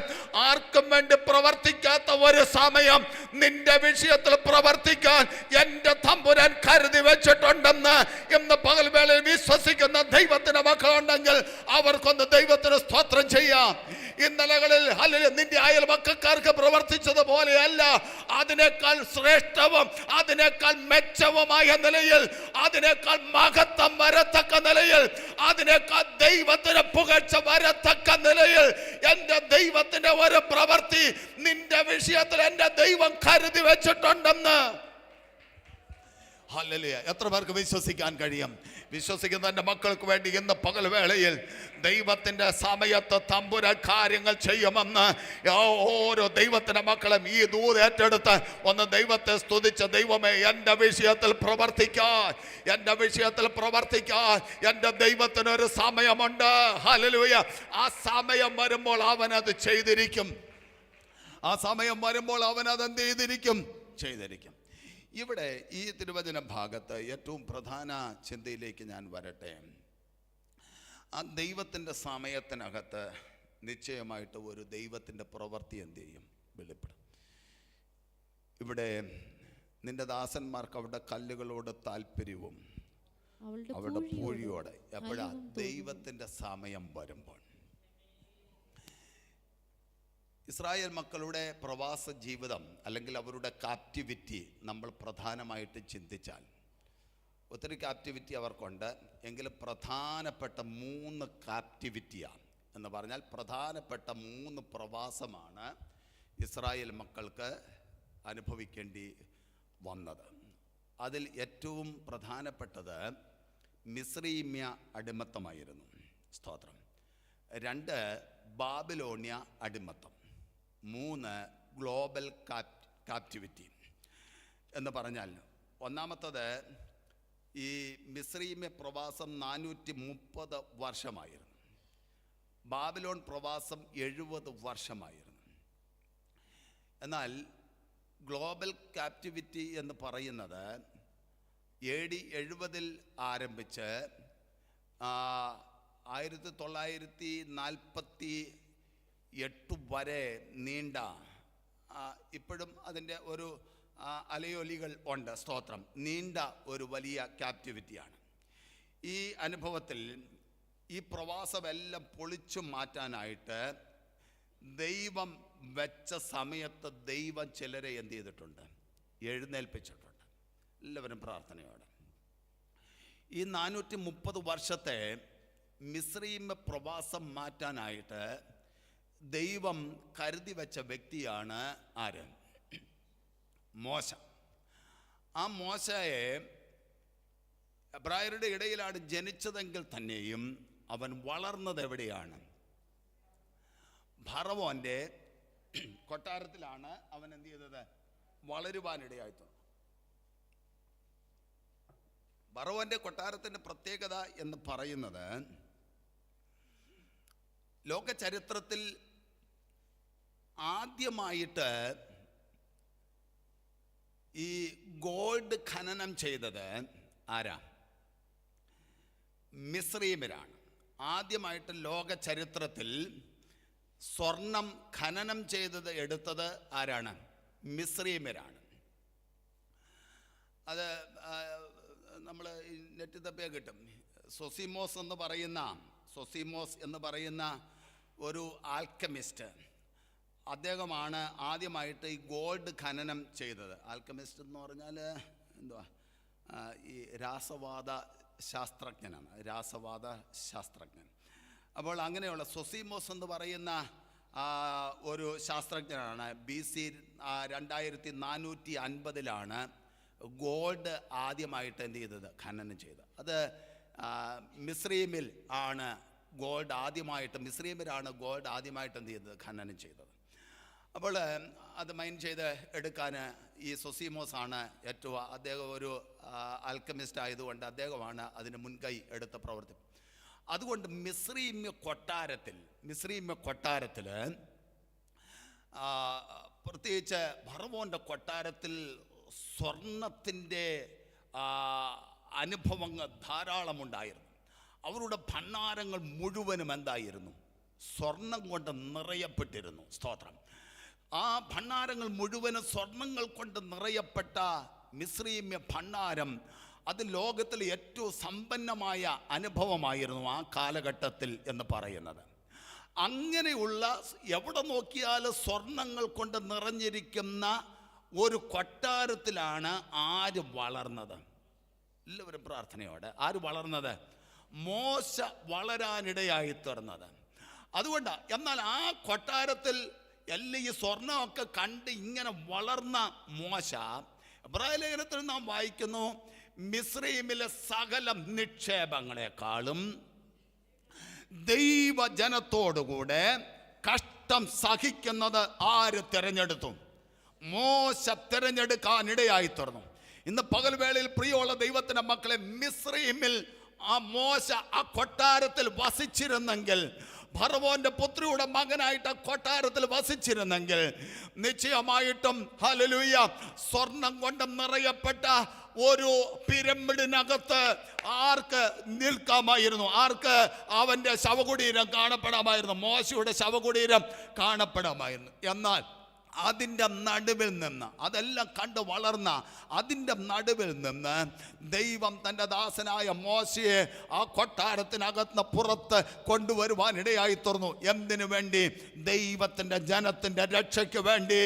[SPEAKER 1] ആർക്കും വേണ്ടി പ്രവർത്തിക്കാത്ത ഒരു സമയം നിന്റെ വിഷയത്തിൽ പ്രവർത്തിക്കാൻ എൻ്റെ തമ്പുരാൻ കരുതി വെച്ചിട്ടുണ്ടെന്ന് ഇന്ന് പകൽവേളയിൽ വിശ്വസിക്കുന്ന ദൈവത്തിന്റെ മക്കളുണ്ടെങ്കിൽ അവർക്കൊന്ന് ദൈവത്തിന് സ്തോത്രം ചെയ്യാം. ഇന്നലകളിൽ അല്ലെങ്കിൽ നിന്റെ അയൽപക്കക്കാർക്ക് പ്രവർത്തിച്ചതുപോലെയല്ല, അതിനേക്കാൾ ശ്രേഷ്ഠവും അതിനേക്കാൾ മെച്ചവുമായ നിലയിൽ, അതിനേക്കാൾ മഹത്വം വരത്തക്ക നിലയിൽ, അതിനേക്കാൾ ദൈവത്തിന് പുകഴ്ച വരത്തക്ക നിലയിൽ എൻ്റെ ദൈവത്തിന്റെ ഒരു പ്രവൃത്തി നിന്റെ വിഷയത്തിൽ എൻ്റെ ദൈവം കരുതി വെച്ചിട്ടുണ്ടെന്ന്. ഹല്ലേലൂയ. എത്ര പേർക്ക് വിശ്വസിക്കാൻ കഴിയും? വിശ്വസിക്കുന്ന എൻ്റെ മക്കൾക്ക് വേണ്ടി ഇന്ന് പകൽ വേളയിൽ ദൈവത്തിൻ്റെ സമയത്ത് തമ്പുരാൻ കാര്യങ്ങൾ ചെയ്യുമെന്ന് ഓരോ ദൈവത്തിൻ്റെ മക്കളും ഈ ദൂത് ഏറ്റെടുത്ത് ഒന്ന് ദൈവത്തെ സ്തുതിച്ച ദൈവമേ, എൻ്റെ വിഷയത്തിൽ പ്രവർത്തിക്കാൻ, എൻ്റെ വിഷയത്തിൽ പ്രവർത്തിക്കാൻ എൻ്റെ ദൈവത്തിനൊരു സമയമുണ്ട്. ഹല്ലേലൂയ. ആ സമയം വരുമ്പോൾ അവനത് ചെയ്തിരിക്കും. ആ സമയം വരുമ്പോൾ അവനത് എന്ത് ചെയ്തിരിക്കും. ഇവിടെ ഈ തിരുവചന ഭാഗത്ത് ഏറ്റവും പ്രധാന ചിന്തയിലേക്ക് ഞാൻ വരട്ടെ. ആ ദൈവത്തിൻ്റെ സമയത്തിനകത്ത് നിശ്ചയമായിട്ട് ഒരു ദൈവത്തിൻ്റെ പ്രവൃത്തി എന്ത് ചെയ്യും? വെളിപ്പെടും. ഇവിടെ നിന്റെ ദാസന്മാർക്ക് അവിടെ കല്ലുകളോട് താല്പര്യവും അവരുടെ പൂഴിയോടെ എപ്പോഴാ? ദൈവത്തിൻ്റെ സമയം വരുമ്പോൾ. ഇസ്രായേൽ മക്കളുടെ പ്രവാസ ജീവിതം അല്ലെങ്കിൽ അവരുടെ കാപ്റ്റിവിറ്റി നമ്മൾ പ്രധാനമായിട്ട് ചിന്തിച്ചാൽ ഒത്തിരി കാപ്റ്റിവിറ്റി അവർക്കുണ്ട്. എങ്കിലും പ്രധാനപ്പെട്ട 3 കാപ്റ്റിവിറ്റിയാണ് എന്ന് പറഞ്ഞാൽ പ്രധാനപ്പെട്ട 3 പ്രവാസമാണ് ഇസ്രായേൽ മക്കൾക്ക് അനുഭവിക്കേണ്ടി വന്നത്. അതിൽ ഏറ്റവും പ്രധാനപ്പെട്ടത് മിസ്രയീമ്യ അടിമത്തമായിരുന്നു. സ്തോത്രം. 2 ബാബിലോണ്യ അടിമത്തം. 3 ഗ്ലോബൽ കാപ്റ്റിവിറ്റി എന്ന് പറഞ്ഞാൽ ഒന്നാമത്തത് ഈ മിസ്രയീമ്യ പ്രവാസം 430 വർഷമായിരുന്നു. ബാബിലോൺ പ്രവാസം 70 വർഷമായിരുന്നു. എന്നാൽ ഗ്ലോബൽ കാപ്റ്റിവിറ്റി എന്ന് പറയുന്നത് AD 70 ആരംഭിച്ച് 1948 വരെ നീണ്ട, ഇപ്പോഴും അതിൻ്റെ ഒരു അലയൊലികൾ ഉണ്ട്. സ്തോത്രം. നീണ്ട ഒരു വലിയ ക്യാപ്റ്റിവിറ്റിയാണ്. ഈ അനുഭവത്തിൽ ഈ പ്രവാസമെല്ലാം പൊളിച്ചു മാറ്റാനായിട്ട് ദൈവം വെച്ച സമയത്ത് ദൈവം ചിലരെ എന്ത് ചെയ്തിട്ടുണ്ട്? എഴുന്നേൽപ്പിച്ചിട്ടുണ്ട്. എല്ലാവരും പ്രാർത്ഥനയോടെ. ഈ 430 വർഷത്തെ മിസ്രയീമ്യ പ്രവാസം മാറ്റാനായിട്ട് ദൈവം കരുതി വെച്ച വ്യക്തിയാണ് ആര്? മോശ. ആ മോശയെ എബ്രായരുടെ ഇടയിലാണ് ജനിച്ചതെങ്കിൽ തന്നെയും അവൻ വളർന്നത് എവിടെയാണ്? ഫറവോന്റെ കൊട്ടാരത്തിലാണ് അവൻ എന്ത് ചെയ്തത്? വളരുവാനിടയായി. ഫറവോന്റെ കൊട്ടാരത്തിന്റെ പ്രത്യേകത എന്ന് പറയുന്നത് ലോക ചരിത്രത്തിൽ ആദ്യമായിട്ട് ഈ ഗോൾഡ് ഖനനം ചെയ്തത് ആരാ? മിസ്രയീമ്യരാണ്. ആദ്യമായിട്ട് ലോക ചരിത്രത്തിൽ സ്വർണം ഖനനം എടുത്തത് ആരാണ്? മിസ്രയീമ്യരാണ്. അത് നമ്മൾ നെറ്റ് തപ്പിയാൽ കിട്ടും. സൊസീമോസ് എന്ന് പറയുന്ന ഒരു ആൽക്കമിസ്റ്റ്, അദ്ദേഹമാണ് ആദ്യമായിട്ട് ഈ ഗോൾഡ് ഖനനം ചെയ്തത്. ആൽക്കമിസ്റ്റ് എന്ന് പറഞ്ഞാൽ എന്തുവാ? ഈ രാസവാദ ശാസ്ത്രജ്ഞൻ. അപ്പോൾ അങ്ങനെയുള്ള സൊസീമോസ് എന്ന് പറയുന്ന ഒരു ശാസ്ത്രജ്ഞനാണ് BC 2450 ഗോൾഡ് ആദ്യമായിട്ട് എന്ത് ചെയ്തത്? ഖനനം ചെയ്തത്. അത് മിസ്രയീമിൽ ആണ് ഗോൾഡ് ആദ്യമായിട്ട് എന്ത് ചെയ്തത്? ഖനനം ചെയ്തത്. അപ്പോൾ അത് മൈൻ ചെയ്ത് എടുക്കാൻ ഈ സൊസീമോസ് ആണ് ഏറ്റവും, അദ്ദേഹം ഒരു ആൽക്കമിസ്റ്റ് ആയതുകൊണ്ട് അദ്ദേഹമാണ് അതിന് മുൻകൈ എടുത്ത പ്രവർത്തി. അതുകൊണ്ട് മിസ്രയീമ്യ കൊട്ടാരത്തിൽ പ്രത്യേകിച്ച് ഫറവോന്റെ കൊട്ടാരത്തിൽ സ്വർണത്തിൻ്റെ അനുഭവങ്ങൾ ധാരാളമുണ്ടായിരുന്നു. അവരുടെ ഭണ്ഡാരങ്ങൾ മുഴുവനും എന്തായിരുന്നു? സ്വർണം കൊണ്ട് നിറയപ്പെട്ടിരുന്നു. സ്തോത്രം. ആ ഭണ്ഡാരങ്ങൾ മുഴുവനും സ്വർണങ്ങൾ കൊണ്ട് നിറയപ്പെട്ട മിസ്രയീമ്യ ഭണ്ഡാരം അത് ലോകത്തിലെ ഏറ്റവും സമ്പന്നമായ അനുഭവമായിരുന്നു ആ കാലഘട്ടത്തിൽ എന്ന് പറയുന്നത്. അങ്ങനെയുള്ള എവിടെ നോക്കിയാലും സ്വർണങ്ങൾ കൊണ്ട് നിറഞ്ഞിരിക്കുന്ന ഒരു കൊട്ടാരത്തിലാണ് ആര് വളർന്നത്? എല്ലാവരും പ്രാർത്ഥനയോടെ. ആര് വളർന്നത്? മോശ വളരാനിടയായി തീർന്നത്. അതുകൊണ്ട് എന്നാൽ ആ കൊട്ടാരത്തിൽ എല്ലാം ഈ സ്വർണമൊക്കെ കണ്ട് ഇങ്ങനെ വളർന്ന മോശ, എബ്രായ ലേഖനത്തിൽ നാം വായിക്കുന്നു, മിസ്രയീമിലെ സകല നിക്ഷേപങ്ങളെക്കാളും ദൈവജനത്തോടുകൂടെ കഷ്ടം സഹിക്കുന്നത് ആര് തിരഞ്ഞെടുത്തു? മോശ തിരഞ്ഞെടുക്കാനിടയായി തീർന്നു. ഇന്ന് പകൽവേളയിൽ പ്രിയമുള്ള ദൈവത്തിന്റെ മക്കളെ, മിസ്രയീമിൽ ആ മോശ ആ കൊട്ടാരത്തിൽ വസിച്ചിരുന്നെങ്കിൽ, ഫറവോന്റെ പുത്രിയുടെ മകനായിട്ട് കൊട്ടാരത്തിൽ വസിച്ചിരുന്നെങ്കിൽ നിശ്ചയമായിട്ടും ഹല്ലേലൂയ സ്വർണം കൊണ്ട് നിറയപ്പെട്ട ഒരു പിരമിഡിനകത്ത് ആർക്ക് നിൽക്കാമായിരുന്നു? ആർക്ക് അവന്റെ ശവകുടീരം കാണപ്പെടാമായിരുന്നു? മോശയുടെ ശവകുടീരം കാണപ്പെടാമായിരുന്നു. എന്നാൽ അതിൻ്റെ നടുവിൽ നിന്ന്, അതെല്ലാം കണ്ട് വളർന്ന അതിൻ്റെ നടുവിൽ നിന്ന് ദൈവം തൻ്റെ ദാസനായ മോശയെ ആ കൊട്ടാരത്തിനകത്ത് പുറത്ത് കൊണ്ടുവരുവാനിടയായി തീർന്നു. എന്തിനു വേണ്ടി? ദൈവത്തിൻ്റെ ജനത്തിൻ്റെ രക്ഷയ്ക്ക് വേണ്ടി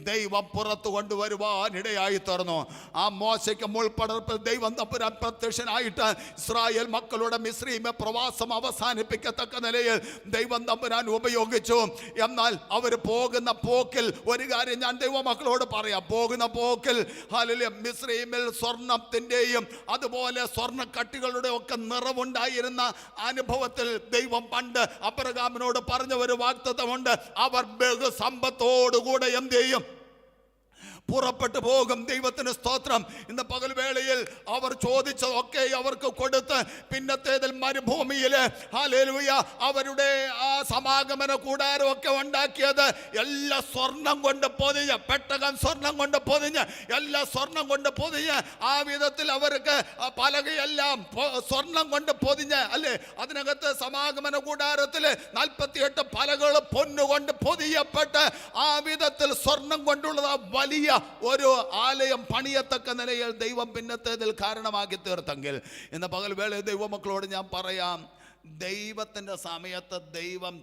[SPEAKER 1] ദൈവം പുറത്ത് കൊണ്ടുവരുവാനിടയായി തീർന്നു. ആ മോശയ്ക്ക് മുൾപ്പടർപ്പിൽ ദൈവം തമ്പുരാൻ പ്രത്യക്ഷനായിട്ട് ഇസ്രായേൽ മക്കളുടെ മിസ്രയീമ്യ പ്രവാസം അവസാനിപ്പിക്കത്തക്ക നിലയിൽ ദൈവം തമ്പുരാൻ ഉപയോഗിച്ചു. എന്നാൽ അവർ പോകുന്ന പോക്കിൽ ഒരു കാര്യം ഞാൻ ദൈവമക്കളോട് പറയാം. പോകുന്ന പോക്കിൽ ഹല്ലേലൂയ മിസ്രയീമിൽ സ്വർണത്തിൻ്റെയും അതുപോലെ സ്വർണ്ണക്കട്ടികളുടെ ഒക്കെ നിറവുണ്ടായിരുന്ന അനുഭവത്തിൽ ദൈവം പണ്ട് അബ്രഹാമിനോട് പറഞ്ഞ ഒരു വാഗ്ദത്തമുണ്ട്. അവർ ബഹുസമ്പത്തോടുകൂടെ എന്ത് ചെയ്യും? പുറപ്പെട്ടു പോകും. ദൈവത്തിന് സ്തോത്രം. ഇന്ന് പകൽവേളയിൽ അവർ ചോദിച്ചതൊക്കെ അവർക്ക് കൊടുത്ത് പിന്നത്തേതിൽ മരുഭൂമിയിൽ ഹല്ലേലൂയ അവരുടെ ആ സമാഗമന കൂടാരമൊക്കെ ഉണ്ടാക്കിയത് എല്ലാം സ്വർണം കൊണ്ട് പൊതിഞ്ഞ്, പെട്ടകം സ്വർണം കൊണ്ട് പൊതിഞ്ഞ്, എല്ലാം സ്വർണം കൊണ്ട് പൊതിഞ്ഞ് ആ വിധത്തിൽ അവർക്ക് പലകയെല്ലാം സ്വർണം കൊണ്ട് പൊതിഞ്ഞ്, അല്ലേ, അതിനകത്ത് സമാഗമന കൂടാരത്തിൽ 48 പലകൾ പൊന്നുകൊണ്ട് പൊതിയപ്പെട്ട് ആ വിധത്തിൽ സ്വർണം കൊണ്ടുള്ള വലിയ ഒരു ആലയം പണിയത്തക്ക നിലയിൽ ദൈവം പിന്നത്തേതിൽ കാരണമാക്കി തീർത്തെങ്കിൽ ഇന്ന് പകൽ വേള ദൈവമക്കളോട് ഞാൻ പറയാം, ദൈവത്തിൻ്റെ സമയത്ത് ദൈവം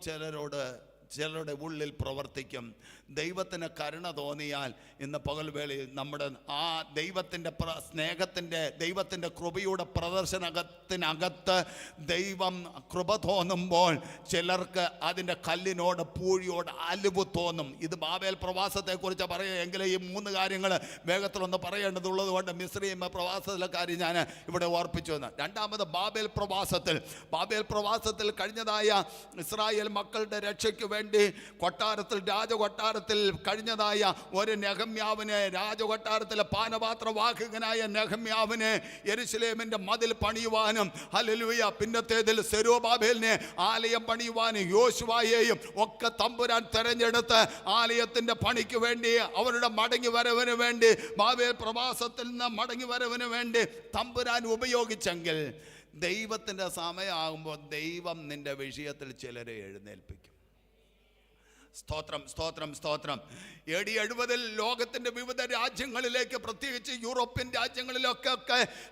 [SPEAKER 1] ചിലരുടെ ഉള്ളിൽ പ്രവർത്തിക്കും. ദൈവത്തിന് കരുണ തോന്നിയാൽ ഇന്ന് പകൽവേളയിൽ നമ്മുടെ ആ ദൈവത്തിൻ്റെ സ്നേഹത്തിൻ്റെ ദൈവത്തിൻ്റെ കൃപയുടെ പ്രദർശനത്തിനകത്ത് ദൈവം കൃപ തോന്നുമ്പോൾ ചിലർക്ക് അതിൻ്റെ കല്ലിനോട് പൂഴിയോട് അലിവ് തോന്നും. ഇത് ബാബേൽ പ്രവാസത്തെക്കുറിച്ച് പറയുക. എങ്കിലും ഈ 3 കാര്യങ്ങൾ വേഗത്തിലൊന്ന് പറയേണ്ടതുള്ളത് കൊണ്ട് മിസ്രയീം പ്രവാസത്തിലെ കാര്യം ഞാൻ ഇവിടെ ഓർപ്പിച്ചു എന്ന്. രണ്ടാമത് ബാബേൽ പ്രവാസത്തിൽ കഴിഞ്ഞതായ ഇസ്രായേൽ മക്കളുടെ രക്ഷയ്ക്ക് വേണ്ടി രാജകൊട്ടാരത്തിൽ കഴിഞ്ഞതായ ഒരു നെഹമ്യാവിനെ, രാജകൊട്ടാരത്തിലെ പാനപാത്രവാഹകനായ നെഹമ്യാവിനെ യെരൂശലേമിന്റെ മതിൽ പണിയുവാനും ഹല്ലേലൂയ പിന്നത്തേതിൽ സെരുബ്ബാബേലിനെ ആലയം പണിയുവാനും യോശുവയെയും ഒക്കെ തമ്പുരാൻ തെരഞ്ഞെടുത്ത് ആലയത്തിന്റെ പണിക്ക് വേണ്ടി അവരുടെ മടങ്ങി വരവിന് വേണ്ടി ബാബേൽ പ്രവാസത്തിൽ നിന്ന് മടങ്ങി വരവിന് വേണ്ടി തമ്പുരാൻ ഉപയോഗിച്ചെങ്കിൽ ദൈവത്തിൻ്റെ സമയമാകുമ്പോൾ ദൈവം നിന്റെ വിഷയത്തിൽ ചിലരെ എഴുന്നേൽപ്പിക്കും. സ്തോത്രം, സ്തോത്രം, സ്തോത്രം. AD 70 ലോകത്തിന്റെ വിവിധ രാജ്യങ്ങളിലേക്ക്, പ്രത്യേകിച്ച് യൂറോപ്യൻ രാജ്യങ്ങളിലൊക്കെ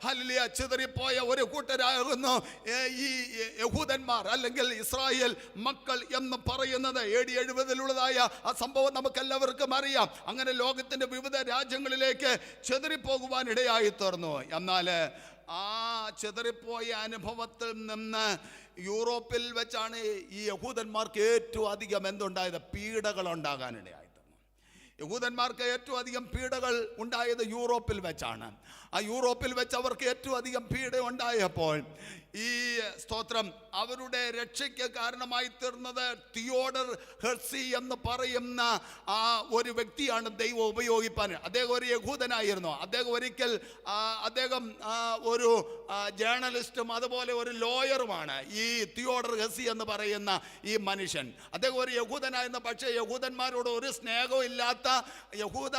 [SPEAKER 1] ഹല്ലേലൂയ ചിതറിപ്പോയ ഒരു കൂട്ടരാകുന്നു ഈ യഹൂദന്മാർ അല്ലെങ്കിൽ ഇസ്രായേൽ മക്കൾ എന്ന് പറയുന്നത്. AD 70 ആ സംഭവം നമുക്കെല്ലാവർക്കും അറിയാം. അങ്ങനെ ലോകത്തിന്റെ വിവിധ രാജ്യങ്ങളിലേക്ക് ചിതറിപ്പോകുവാൻ ഇടയായി തീർന്നു. എന്നാൽ ആ ചിതറിപ്പോയ അനുഭവത്തിൽ നിന്ന് യൂറോപ്പിൽ വെച്ചാണ് ഈ യഹൂദന്മാർക്ക് ഏറ്റവും അധികം എന്തുണ്ടായത്? പീഡകൾ ഉണ്ടാകാനിടയായി. യഹൂദന്മാർക്ക് ഏറ്റവും അധികം പീഡകൾ ഉണ്ടായത് യൂറോപ്പിൽ വെച്ചാണ്. ആ യൂറോപ്പിൽ വെച്ച് അവർക്ക് ഏറ്റവും അധികം പീഡ ഉണ്ടായപ്പോൾ ഈ സ്തോത്രം അവരുടെ രക്ഷയ്ക്ക് കാരണമായി തീർന്നത് തിയോഡർ ഹെർസി എന്ന് പറയുന്ന ആ ഒരു വ്യക്തിയാണ് ദൈവം ഉപയോഗിപ്പാൻ. അദ്ദേഹം ഒരു യഹൂദനായിരുന്നു. അദ്ദേഹം ഒരിക്കൽ ഒരു ജേർണലിസ്റ്റും അതുപോലെ ഒരു ലോയറുമാണ്. ഈ തിയോഡർ ഹെർസി എന്ന് പറയുന്ന ഈ മനുഷ്യൻ, അദ്ദേഹം ഒരു യഹൂദനായിരുന്നു. പക്ഷേ യഹൂദന്മാരോട് ഒരു സ്നേഹവും ഇല്ലാത്ത യഹൂദ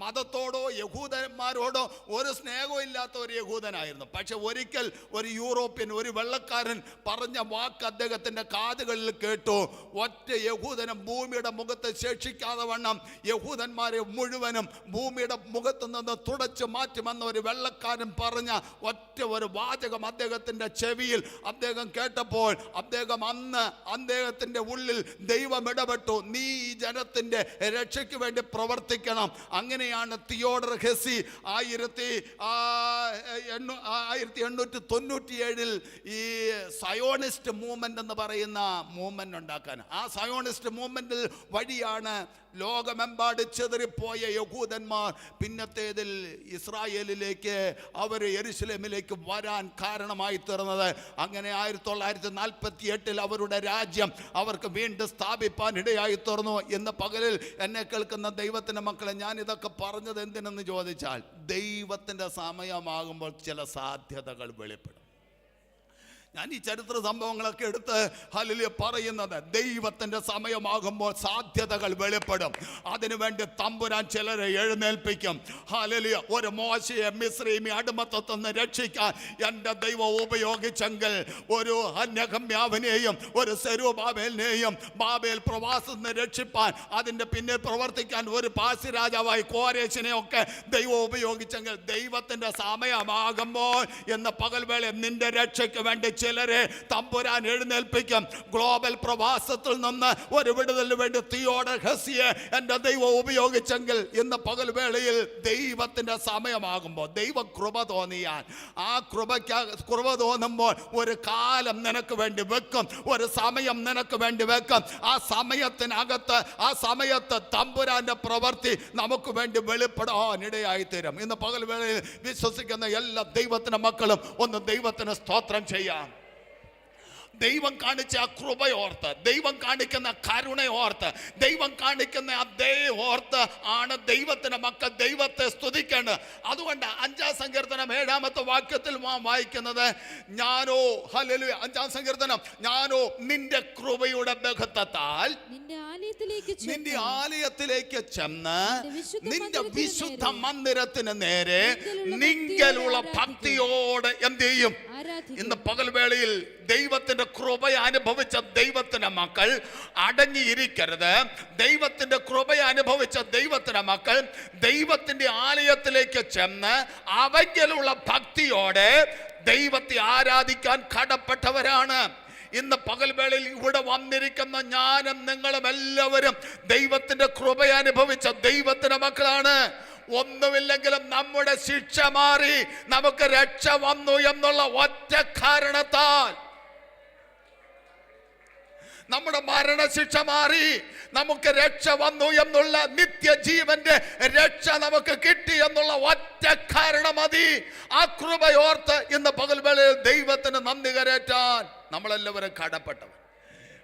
[SPEAKER 1] മതത്തോടോ യഹൂദന്മാരോടോ ഒരു സ്നേഹവും ഇല്ലാത്ത ഒരു യഹൂദനായിരുന്നു. പക്ഷെ ഒരിക്കൽ ഒരു യൂറോപ്യൻ, ഒരു വെള്ളക്കാരൻ പറഞ്ഞ വാക്ക് അദ്ദേഹത്തിൻ്റെ കാതുകളിൽ കേട്ടു. ഒറ്റ യഹൂദനും ഭൂമിയുടെ മുഖത്ത് ശേഷിക്കാതെ വണ്ണം യഹൂദന്മാരെ മുഴുവനും ഭൂമിയുടെ മുഖത്ത് നിന്ന് തുടച്ചു മാറ്റുമെന്ന ഒരു വെള്ളക്കാരൻ പറഞ്ഞ ഒറ്റ ഒരു വാചകം അദ്ദേഹത്തിൻ്റെ ചെവിയിൽ അദ്ദേഹം കേട്ടപ്പോൾ അദ്ദേഹത്തിൻ്റെ ഉള്ളിൽ ദൈവം ഇടപെട്ടു. നീ ഈ ജനത്തിൻ്റെ രക്ഷയ്ക്ക് വേണ്ടി പ്രവർത്തിക്കണം. അങ്ങനെയാണ് തിയോഡർ ഹെസി 1897 ഈ സയോണിസ്റ്റ് മൂവ്മെന്റ് എന്ന് പറയുന്ന മൂവ്മെന്റ് ഉണ്ടാക്കാൻ. ആ സയോണിസ്റ്റ് മൂവ്മെന്റിൽ വഴിയാണ് ലോകമെമ്പാട് ചെതറിപ്പോയ യഹൂദന്മാർ പിന്നത്തേതിൽ ഇസ്രായേലിലേക്ക്, അവർ യെരുശലേമിലേക്ക് വരാൻ കാരണമായി തീർന്നത്. അങ്ങനെ 1948 അവരുടെ രാജ്യം അവർക്ക് വീണ്ടും സ്ഥാപിപ്പാൻ ഇടയായി തീർന്നു. ഇന്ന് പകലിൽ എന്നെ കേൾക്കുന്ന ദൈവത്തിൻ്റെ മക്കളെ, ഞാൻ ഇതൊക്കെ പറഞ്ഞത് എന്തിനെന്ന് ചോദിച്ചാൽ, ദൈവത്തിൻ്റെ സമയമാകുമ്പോൾ ചില സാധ്യതകൾ വെളിപ്പെടും. ഞാൻ ഈ ചരിത്ര സംഭവങ്ങളൊക്കെ എടുത്ത് ഹല്ലേലൂയ പറയുന്നത്, ദൈവത്തിൻ്റെ സമയമാകുമ്പോൾ സാധ്യതകൾ വെളിപ്പെടും. അതിനുവേണ്ടി തമ്പുരാൻ ചിലരെ എഴുന്നേൽപ്പിക്കും. ഹല്ലേലൂയ. ഒരു മോശയെ മിസ്രയീമി അടിമത്തത്തിൽ നിന്ന് രക്ഷിക്കാൻ എൻ്റെ ദൈവം ഉപയോഗിച്ചെങ്കിൽ, ഒരു ഹന്നഗമ്യാവിനെയും ഒരു സെരുബാബേലിനെയും ബാബേൽ പ്രവാസത്തിൽ നിന്ന് രക്ഷിപ്പാൻ, അതിൻ്റെ പിന്നിൽ പ്രവർത്തിക്കാൻ ഒരു പാസി രാജാവായി കോരേശിനെയൊക്കെ ദൈവം ഉപയോഗിച്ചെങ്കിൽ, ദൈവത്തിൻ്റെ സമയമാകുമ്പോൾ എന്ന പകൽവേള നിന്റെ രക്ഷയ്ക്ക് വേണ്ടി ചിലരെ തമ്പുരാൻ എഴുന്നേൽപ്പിക്കും. ഗ്ലോബൽ പ്രവാസത്തിൽ നിന്ന് ഒരു വിടുതലിന് വേണ്ടി തിയോഡർ ഹെസിയെ എൻ്റെ ദൈവം ഉപയോഗിച്ചെങ്കിൽ, ഇന്ന് പകൽവേളയിൽ ദൈവത്തിൻ്റെ സമയമാകുമ്പോൾ, ദൈവ കൃപ തോന്നിയാൽ, ആ കൃപ തോന്നുമ്പോൾ ഒരു കാലം നിനക്ക് വേണ്ടി വെക്കും, ഒരു സമയം നിനക്ക് വേണ്ടി വെക്കും. ആ സമയത്ത് തമ്പുരാന്റെ പ്രവൃത്തി നമുക്ക് വേണ്ടി വെളിപ്പെടാൻ ഇടയായി തീരും. ഇന്ന് പകൽവേളയിൽ വിശ്വസിക്കുന്ന എല്ലാ ദൈവത്തിന്റെ മക്കളും ഒന്ന് ദൈവത്തിന് സ്തോത്രം ചെയ്യാം. ദൈവം കാണിച്ച ആ കൃപയോർത്ത്, ദൈവം കാണിക്കുന്ന കരുണയോർത്ത്, ദൈവം കാണിക്കുന്ന അതേ ഓർത്ത് ആണ് ദൈവത്തിന്റെ മക്കൾ ദൈവത്തെ സ്തുതിക്കേണ്ടത്. അതുകൊണ്ട് 5-ാം സങ്കീർത്തനം 7-ാമത്തെ വാക്യത്തിൽ വായിക്കുന്നത്, ഞാനോ, ഹല്ലേലൂയ, 5-ാം സങ്കീർത്തനം, ഞാനോ നിന്റെ കൃപയുടെ ബഹുത്വത്താൽ നിന്റെ ആലയത്തിലേക്ക് ചെന്ന് നിന്റെ വിശുദ്ധ മന്ദിരത്തിന് നേരെ നിങ്കലുള്ള ഭക്തിയോടെ എന്ത് ചെയ്യും? ഇന്ന് പകൽവേളയിൽ ദൈവത്തിന്റെ കൃപ അനുഭവിച്ച ദൈവത്തിന്റെ മക്കൾ അടങ്ങിയിരിക്കരുത്. ദൈവത്തിന്റെ കൃപ അനുഭവിച്ച ദൈവത്തിന്റെ മക്കൾ ദൈവത്തിന്റെ ആലയത്തിലേക്ക് ചെന്ന് അവങ്കിലുള്ള ഭക്തിയോടെ ദൈവത്തെ ആരാധിക്കാൻ കടപ്പെട്ടവരാണ്. ഇന്ന് പകൽവേളയിൽ ഇവിടെ വന്നിരിക്കുന്ന ഞാനും നിങ്ങളും എല്ലാവരും ദൈവത്തിന്റെ കൃപ അനുഭവിച്ച ദൈവത്തിന്റെ മക്കളാണ്. ഒന്നുമില്ലെങ്കിലും നമ്മുടെ ശിക്ഷ മാറി നമുക്ക് രക്ഷ വന്നു എന്നുള്ള ഒറ്റ കാരണത്താൽ, നമ്മുടെ മരണശിക്ഷ മാറി നമുക്ക് രക്ഷ വന്നു എന്നുള്ള നിത്യജീവന്റെ രക്ഷ നമുക്ക് കിട്ടി എന്നുള്ള ഒറ്റ കാരണം മതി. ആ കൃപയോർത്ത് ഇന്ന് പകൽവേളയിൽ ദൈവത്തിന് നന്ദി കരേറ്റാൻ നമ്മളെല്ലാവരും കടപ്പെട്ടവർ.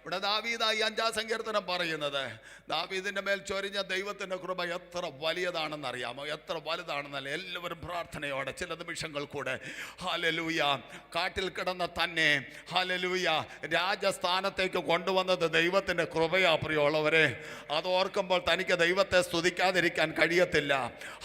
[SPEAKER 1] ഇവിടെ ദാവീദായി 5-ാം സങ്കീർത്തനം പറയുന്നത്, ദാവീദിന്റെ മേൽ ചൊരിഞ്ഞ ദൈവത്തിന്റെ കൃപ എത്ര വലിയതാണെന്ന് അറിയാമോ? എത്ര വലുതാണെന്നല്ല. എല്ലാവരും പ്രാർത്ഥനയോടെ ചില നിമിഷങ്ങൾ കൂടെ ഹല്ലേലൂയ, കാട്ടിൽ കിടന്ന തന്നെ ഹല്ലേലൂയ രാജസ്ഥാനത്തേക്ക് കൊണ്ടുവന്നത് ദൈവത്തിന്റെ കൃപയാ. പ്രിയമുള്ളവരെ, അത് ഓർക്കുമ്പോൾ തനിക്ക് ദൈവത്തെ സ്തുതിക്കാതിരിക്കാൻ കഴിയത്തില്ല.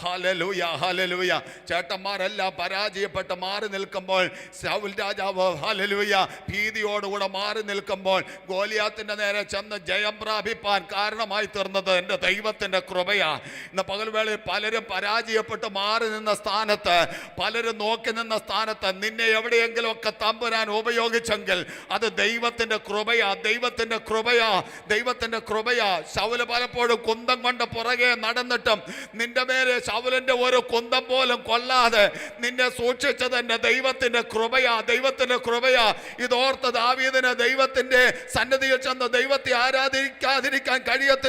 [SPEAKER 1] Hallelujah, hallelujah. ചേട്ടന്മാരെല്ലാം പരാജയപ്പെട്ട് മാറി നിൽക്കുമ്പോൾ, ശൗൽ രാജാവ് ഹല്ലേലൂയ ഭീതിയോടുകൂടെ മാറി നിൽക്കുമ്പോൾ, ഗോലിയാത്തിന്റെ നേരെ ചെന്ന് ജയം പ്രാപിപ്പാൻ കാരണമായി തീർന്നത് എൻ്റെ ദൈവത്തിന്റെ കൃപയാ. ഇന്ന് പകൽവേളയിൽ പലരും പരാജയപ്പെട്ട് മാറി നിന്ന സ്ഥാനത്ത്, പലരും നോക്കി നിന്ന സ്ഥാനത്ത് നിന്നെ എവിടെയെങ്കിലും ഒക്കെ തമ്പുരാൻ ഉപയോഗിച്ചെങ്കിൽ അത് ദൈവത്തിന്റെ കൃപയാ, ദൈവത്തിന്റെ കൃപയാ, ദൈവത്തിന്റെ കൃപയാ. ശൗല് പലപ്പോഴും കുന്തം കൊണ്ട് പുറകെ നടന്നിട്ടും നിന്റെ മേലെ ശൗലിന്റെ ഒരു കുന്തം പോലും കൊള്ളാതെ നിന്നെ സൂക്ഷിച്ചത് എൻ്റെ ദൈവത്തിന്റെ കൃപയാ, ദൈവത്തിന്റെ കൃപയാ. ഇതോർത്ത് ദാവീദിന് ദൈവത്തിന്റെ സന്നിധിയിൽ ചെന്ന് ദൈവത്തെ ആരാധിക്കാതിരിക്കാൻ കഴിയത്തില്ല.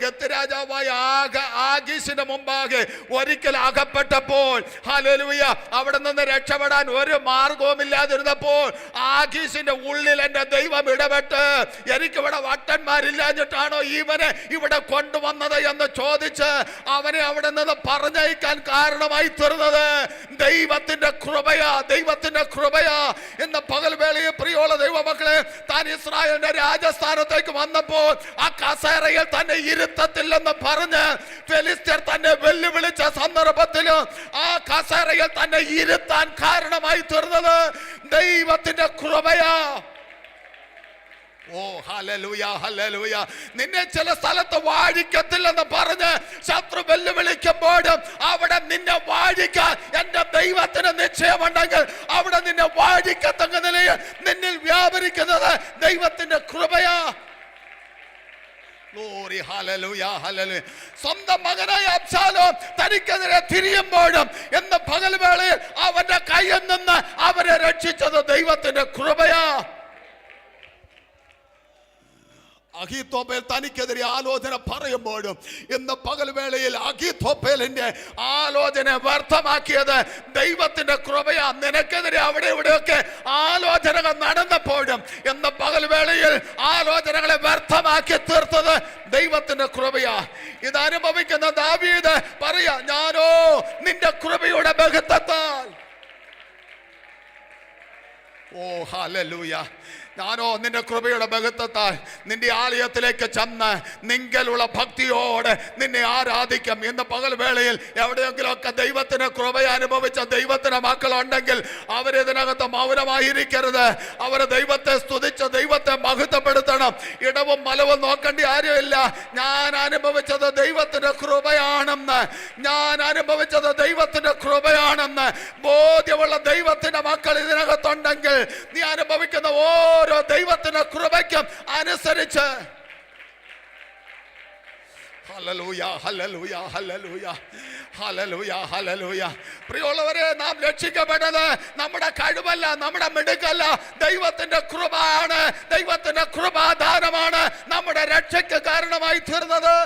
[SPEAKER 1] ഗത്ത് രാജാവായ ആഗീശിന്റെ മുമ്പാകെ ഒരിക്കൽ അകപ്പെട്ടപ്പോൾ ഹല്ലേലൂയ അവിടെ നിന്ന് രക്ഷപ്പെടാൻ ഒരു മാർഗവുമില്ലാതിരുന്നപ്പോൾ ആഗീശിന്റെ ഉള്ളിൽ എൻ്റെ ദൈവം ഇടപെട്ട്, എനിക്കിവിടെ വട്ടന്മാരില്ലാഞ്ഞിട്ടാണോ ഇവനെ ഇവിടെ കൊണ്ടുവന്നത് എന്ന് ചോദിച്ച് അവനെ അവിടെ നിന്ന് പറഞ്ഞയക്കാൻ കാരണമായി തീർന്നത് ദൈവത്തിന്റെ കൃപയാ, ദൈവത്തിന്റെ കൃപയാ. ഇന്ന് പകൽവേളയിൽ പ്രിയമുള്ള ദൈവമക്കളെ, താൻ ഇസ്രായേലിന്റെ രാജസ്ഥാനത്തേക്ക് വന്നപ്പോൾ ആ കസേരയിൽ തന്നെ ഇരുത്തത്തില്ലെന്ന് പറഞ്ഞ് ഫെലിസ്ത്യർ തന്നെ വെല്ലുവിളിച്ച സന്ദർഭത്തിൽ ആ കസേരയിൽ തന്നെ ഇരുത്താൻ കാരണമായി തീർന്നത് ദൈവത്തിന്റെ കൃപയാ. ഓ ഹല്ലേലൂയ, ഹല്ലേലൂയ. നിന്നെ ചില സ്ഥലത്ത് വാഴിക്കത്തില്ലെന്ന് പറഞ്ഞ് ശത്രു വെല്ലുവിളിക്കുമ്പോഴും അവിടെ നിന്നെ വാഴിക്കാൻ എന്റെ ദൈവത്തിന് നിശ്ചയമുണ്ടെങ്കിൽ അവിടെ നിന്നെ വാഴിക്കത്തക്ക നിലയിൽ നിന്നിൽ വ്യാപരിക്കുന്നത് ദൈവത്തിന്റെ കൃപയാ. Glory, hallelujah, hallelujah. സ്വന്തം മകനായ അബ്ശാലോം തനിക്കെതിരെ തിരിയുമ്പോഴും എന്ന് പകൽവേളയിൽ അവന്റെ കയ്യിൽ നിന്ന് അവരെ രക്ഷിച്ചത് ദൈവത്തിന്റെ കൃപയാ. അഹീത്തോപ്പേൽ തനിക്കെതിരെ ആലോചന പറയുമ്പോഴും ഇന്ന് പകൽവേളയിൽ അഹീത്തോപ്പേലിന്റെ ആലോചന വ്യർത്ഥമാക്കിയത് ദൈവത്തിന്റെ കൃപയാ. നിനക്കെതിരെ അവിടെ ഇവിടെയൊക്കെ ആലോചനകൾ നടന്നപ്പോഴും ഇന്ന് പകൽവേളയിൽ ആലോചനകളെ വ്യർത്ഥമാക്കി തീർത്തത് ദൈവത്തിന്റെ കൃപയാ. ഇത് അനുഭവിക്കുന്ന ദാവീദ് പറയാ, ഞാനോ നിന്റെ കൃപയുടെ ബഹുത്വത്താൽ. ഓ ഹല്ലേലൂയ. ഞാനോ നിന്റെ കൃപയുടെ ബഹുത്വത്താൽ നിന്റെ ആലയത്തിലേക്ക് ചെന്ന് നിങ്കലുള്ള ഭക്തിയോടെ നിന്നെ ആരാധിക്കാം. ഇന്ന് പകൽവേളയിൽ എവിടെയെങ്കിലുമൊക്കെ ദൈവത്തിന് കൃപ അനുഭവിച്ച ദൈവത്തിന്റെ മക്കളുണ്ടെങ്കിൽ അവരിതിനകത്ത് മൗനമായിരിക്കരുത്. അവർ ദൈവത്തെ സ്തുതിച്ച് ദൈവത്തെ മഹത്വപ്പെടുത്തണം. ഇടവും മലവും നോക്കേണ്ട കാര്യമില്ല. ഞാൻ അനുഭവിച്ചത് ദൈവത്തിന്റെ കൃപയാണെന്ന്, ഞാൻ അനുഭവിച്ചത് ദൈവത്തിന്റെ കൃപയാണെന്ന് ബോധ്യമുള്ള ദൈവത്തിന്റെ മക്കൾ ഇതിനകത്തുണ്ടെങ്കിൽ നീ അനുഭവിക്കുന്ന ഓരോ ദൈവത്തിന്റെ കൃപയ്ക്കും അനുസരിച്ച് hallelujah, hallelujah, hallelujah, hallelujah, hallelujah. പ്രിയമുള്ളവരെ, നാം രക്ഷിക്കപ്പെട്ടത് നമ്മുടെ കഴിവല്ല, നമ്മുടെ മിടുക്കല്ല, ദൈവത്തിന്റെ കൃപയാണ്. ദൈവത്തിന്റെ കൃപാദാനമാണ് നമ്മുടെ രക്ഷയ്ക്ക് കാരണമായി തീർന്നത്.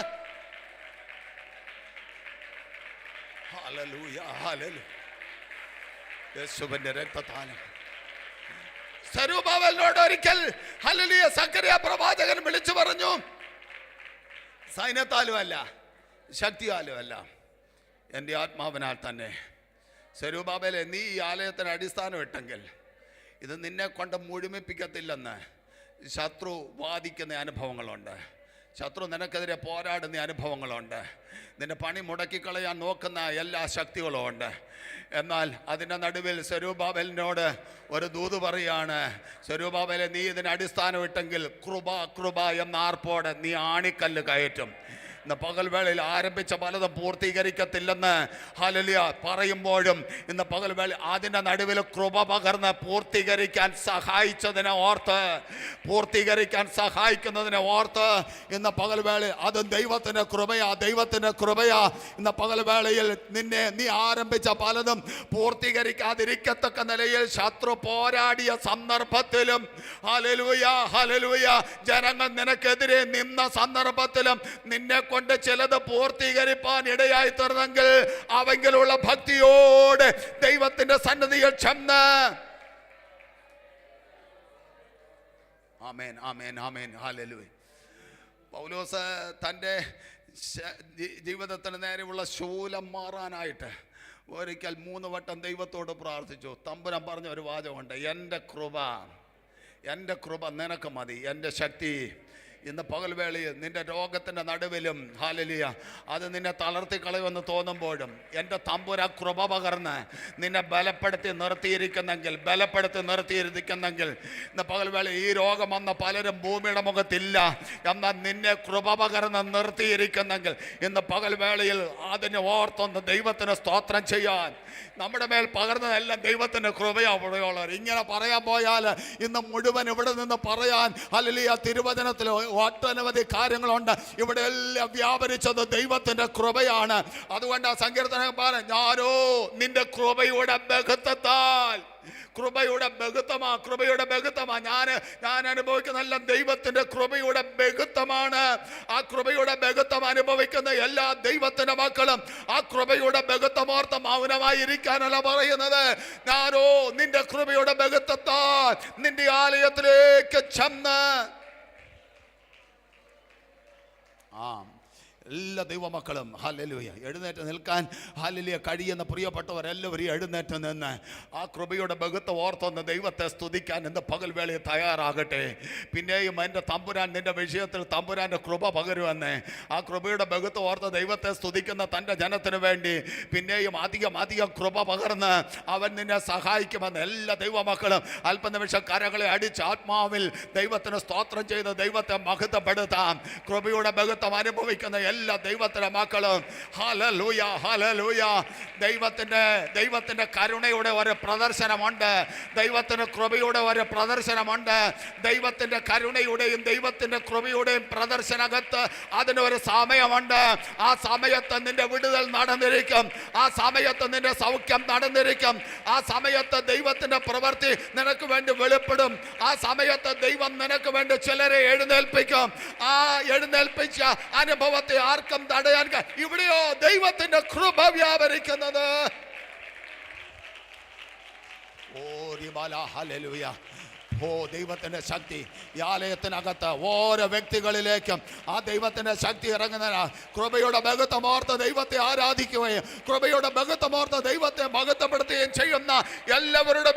[SPEAKER 1] Hallelujah, hallelujah. യേശുവിന്റെ രക്തദാനം. സെരുബ്ബാബേലിനോട് ഒരിക്കൽ ഹല്ലേലൂയ സക്കറിയ പ്രവാചകൻ വിളിച്ചു പറഞ്ഞു, സൈന്യത്താലുമല്ല ശക്തിയാലുമല്ല എൻ്റെ ആത്മാവിനാൽ തന്നെ. സെരുബ്ബാബേലേ, നീ ഈ ആലയത്തിന് അടിസ്ഥാനം ഇട്ടെങ്കിൽ ഇത് നിന്നെ കൊണ്ട് മുഴുമിപ്പിക്കത്തില്ലെന്ന് ശത്രു വാദിക്കുന്ന അനുഭവങ്ങളുണ്ട്. ശത്രു നിനക്കെതിരെ പോരാടുന്ന അനുഭവങ്ങളുണ്ട്. നിന്റെ പണി മുടക്കിക്കളയാൻ നോക്കുന്ന എല്ലാ ശക്തികളും ഉണ്ട്. എന്നാൽ അതിൻ്റെ നടുവിൽ സെരുബ്ബാബേലിനോട് ഒരു ദൂത് പറയാണ്, സെരുബ്ബാബേലേ, നീ ഇതിന് അടിസ്ഥാനം ഇട്ടെങ്കിൽ കൃപ കൃപ എന്ന ആർപ്പോടെ നീ ആണിക്കല്ല് കയറ്റും. ഇന്ന് പകൽവേളയിൽ ആരംഭിച്ച പലതും പൂർത്തീകരിക്കത്തില്ലെന്ന് ഹല്ലേലൂയ പറയുമ്പോഴും ഇന്ന് പകൽവേള അതിൻ്റെ നടുവിൽ കൃപ പകർന്ന് പൂർത്തീകരിക്കാൻ സഹായിച്ചതിനെ ഓർത്ത്, പൂർത്തീകരിക്കാൻ സഹായിക്കുന്നതിനെ ഓർത്ത് ഇന്ന് പകൽവേള അത് ദൈവത്തിൻ്റെ കൃപയാ, ദൈവത്തിൻ്റെ കൃപയാ. ഇന്ന് പകൽവേളയിൽ നീ ആരംഭിച്ച പലതും പൂർത്തീകരിക്കാതിരിക്കത്തക്ക നിലയിൽ ശത്രു പോരാടിയ സന്ദർഭത്തിലും ഹല്ലേലൂയ, ഹല്ലേലൂയ, ജനങ്ങൾ നിനക്കെതിരെ നിന്ന സന്ദർഭത്തിലും നിന്നെ കൊണ്ട് ചിലത് പൂർത്തീകരിപ്പാൻ ഇടയായി തീർന്നെങ്കിൽ അവങ്കിലുള്ള ഭക്തിയോടെ ദൈവത്തിന്റെ സന്നിധിയിൽ ചെന്ന് ആമേൻ, ആമേൻ, ആമേൻ, ഹല്ലേലൂയ. പൗലോസ് തൻ്റെ ജീവിതത്തിന് നേരെയുള്ള ശൂലം മാറാനായിട്ട് ഒരിക്കൽ 3 വട്ടം ദൈവത്തോട് പ്രാർത്ഥിച്ചു. തമ്പുരാൻ പറഞ്ഞ ഒരു വാചകമുണ്ട്, എൻ്റെ കൃപ നിനക്ക് മതി, എൻ്റെ ശക്തി. ഇന്ന് പകൽവേളയിൽ നിന്റെ രോഗത്തിൻ്റെ നടുവിലും ഹല്ലേലൂയ അത് നിന്നെ തളർത്തിക്കളയുമെന്ന് തോന്നുമ്പോഴും എൻ്റെ തമ്പുരാ കൃപ പകർന്ന് നിന്നെ ബലപ്പെടുത്തി നിർത്തിയിരിക്കുന്നെങ്കിൽ ഇന്ന് പകൽവേള ഈ രോഗം വന്ന പലരും ഭൂമിയുടെ മുഖത്തില്ല, എന്നാൽ നിന്നെ കൃപ പകർന്ന് നിർത്തിയിരിക്കുന്നെങ്കിൽ ഇന്ന് പകൽവേളയിൽ അതിനെ ഓർത്തൊന്ന് ദൈവത്തിന് സ്തോത്രം ചെയ്യാൻ. നമ്മുടെ മേൽ പകർന്നതെല്ലാം ദൈവത്തിൻ്റെ കൃപയുള്ളവർ. ഇങ്ങനെ പറയാൻ പോയാൽ ഇന്ന് മുഴുവൻ ഇവിടെ നിന്ന് പറയാൻ ഹല്ലേലൂയ തിരുവചനത്തിൽ ഒട്ടനവധി കാര്യങ്ങളുണ്ട്. ഇവിടെ എല്ലാം വ്യാപരിച്ചത് ദൈവത്തിന്റെ കൃപയാണ്. അതുകൊണ്ട് ആ സങ്കീർത്തനം പറഞ്ഞു, ഞാനോ നിന്റെ കൃപയുടെ ബഹുത്വത്താൽ. കൃപയുടെ ബഹുത്വമാ ഞാൻ അനുഭവിക്കുന്നതെല്ലാം ദൈവത്തിന്റെ കൃപയുടെ ബഹുത്വമാണ്. ആ കൃപയുടെ ബഹുത്വം അനുഭവിക്കുന്ന എല്ലാ ദൈവത്തിന്റെ മക്കളും ആ കൃപയുടെ ബഹുത്വമോർത്ത് മൗനമായിരിക്കാനല്ല പറയുന്നത്. ഞാനോ നിന്റെ കൃപയുടെ ബഹുത്വത്താൽ നിന്റെ ആലയത്തിലേക്ക് ചെന്ന് എല്ലാ ദൈവമക്കളും ഹല്ലേലൂയ എഴുന്നേറ്റ് നിൽക്കാൻ ഹല്ലേലൂയ കഴിയുന്ന പ്രിയപ്പെട്ടവരെല്ലാവരും എഴുന്നേറ്റ് നിന്ന് ആ കൃപയുടെ ബഹുത്വം ഓർത്തൊന്ന് ദൈവത്തെ സ്തുതിക്കാൻ ഇന്ന് പകൽ വേളയിൽ തയ്യാറാകട്ടെ. പിന്നെയും എൻ്റെ തമ്പുരാൻ നിന്റെ വിഷയത്തിൽ തമ്പുരാൻ്റെ കൃപ പകരുമെന്ന് ആ കൃപയുടെ ബഹുത്വം ഓർത്ത് ദൈവത്തെ സ്തുതിക്കുന്ന തൻ്റെ ജനത്തിന് വേണ്ടി പിന്നെയും അധികം കൃപ പകർന്ന് അവൻ നിന്നെ സഹായിക്കുമെന്ന് എല്ലാ ദൈവമക്കളും അല്പനിമിഷം കരകളെ അടിച്ച് ആത്മാവിൽ ദൈവത്തിന് സ്തോത്രം ചെയ്ത് ദൈവത്തെ മഹത്വപ്പെടുത്താം. കൃപയുടെ ബഹുത്വം അനുഭവിക്കുന്ന എല്ലാ ദൈവത്തിന്റെ മക്കളും ഹല്ലേലൂയ ഹല്ലേലൂയ. ദൈവത്തിന്റെ കരുണയുടെ ഒരു പ്രദർശനമുണ്ട്, ദൈവത്തിന്റെ കൃപയുടെ ഒരു പ്രദർശനമുണ്ട്. ദൈവത്തിന്റെ കരുണയുടെയും ദൈവത്തിന്റെ കൃപയുടെയും പ്രദർശനകത്ത് അതിനൊരു സമയമുണ്ട്. ആ സമയത്ത് നിന്റെ വിടുതൽ നടന്നിരിക്കും, ആ സമയത്ത് നിന്റെ സൗഖ്യം നടന്നിരിക്കും, ആ സമയത്ത് ദൈവത്തിന്റെ പ്രവൃത്തി നിനക്ക് വേണ്ടി വെളിപ്പെടും. ആ സമയത്ത് ദൈവം നിനക്ക് വേണ്ടി ചിലരെ എഴുന്നേൽപ്പിക്കും. ആ എഴുന്നേൽപ്പിച്ച അനുഭവത്തെ ആർക്കും തടയാൻ ഇവിടെയോ ദൈവത്തിന്റെ കൃപ വ്യാപരിക്കുന്നത്. ഓ ദൈവത്തിന്റെ ശക്തി ഈ ആലയത്തിനകത്ത് ഓരോ വ്യക്തികളിലേക്കും ആ ദൈവത്തിന്റെ ശക്തി ഇറങ്ങുന്ന കൃപയുടെ ബഹുത്വമോർത്ത് ദൈവത്തെ ആരാധിക്കുകയും കൃപയുടെ ബഹുത്വമോർത്ത് ദൈവത്തെ മഹത്വപ്പെടുത്തുകയും ചെയ്യുന്ന എല്ലാവരുടെ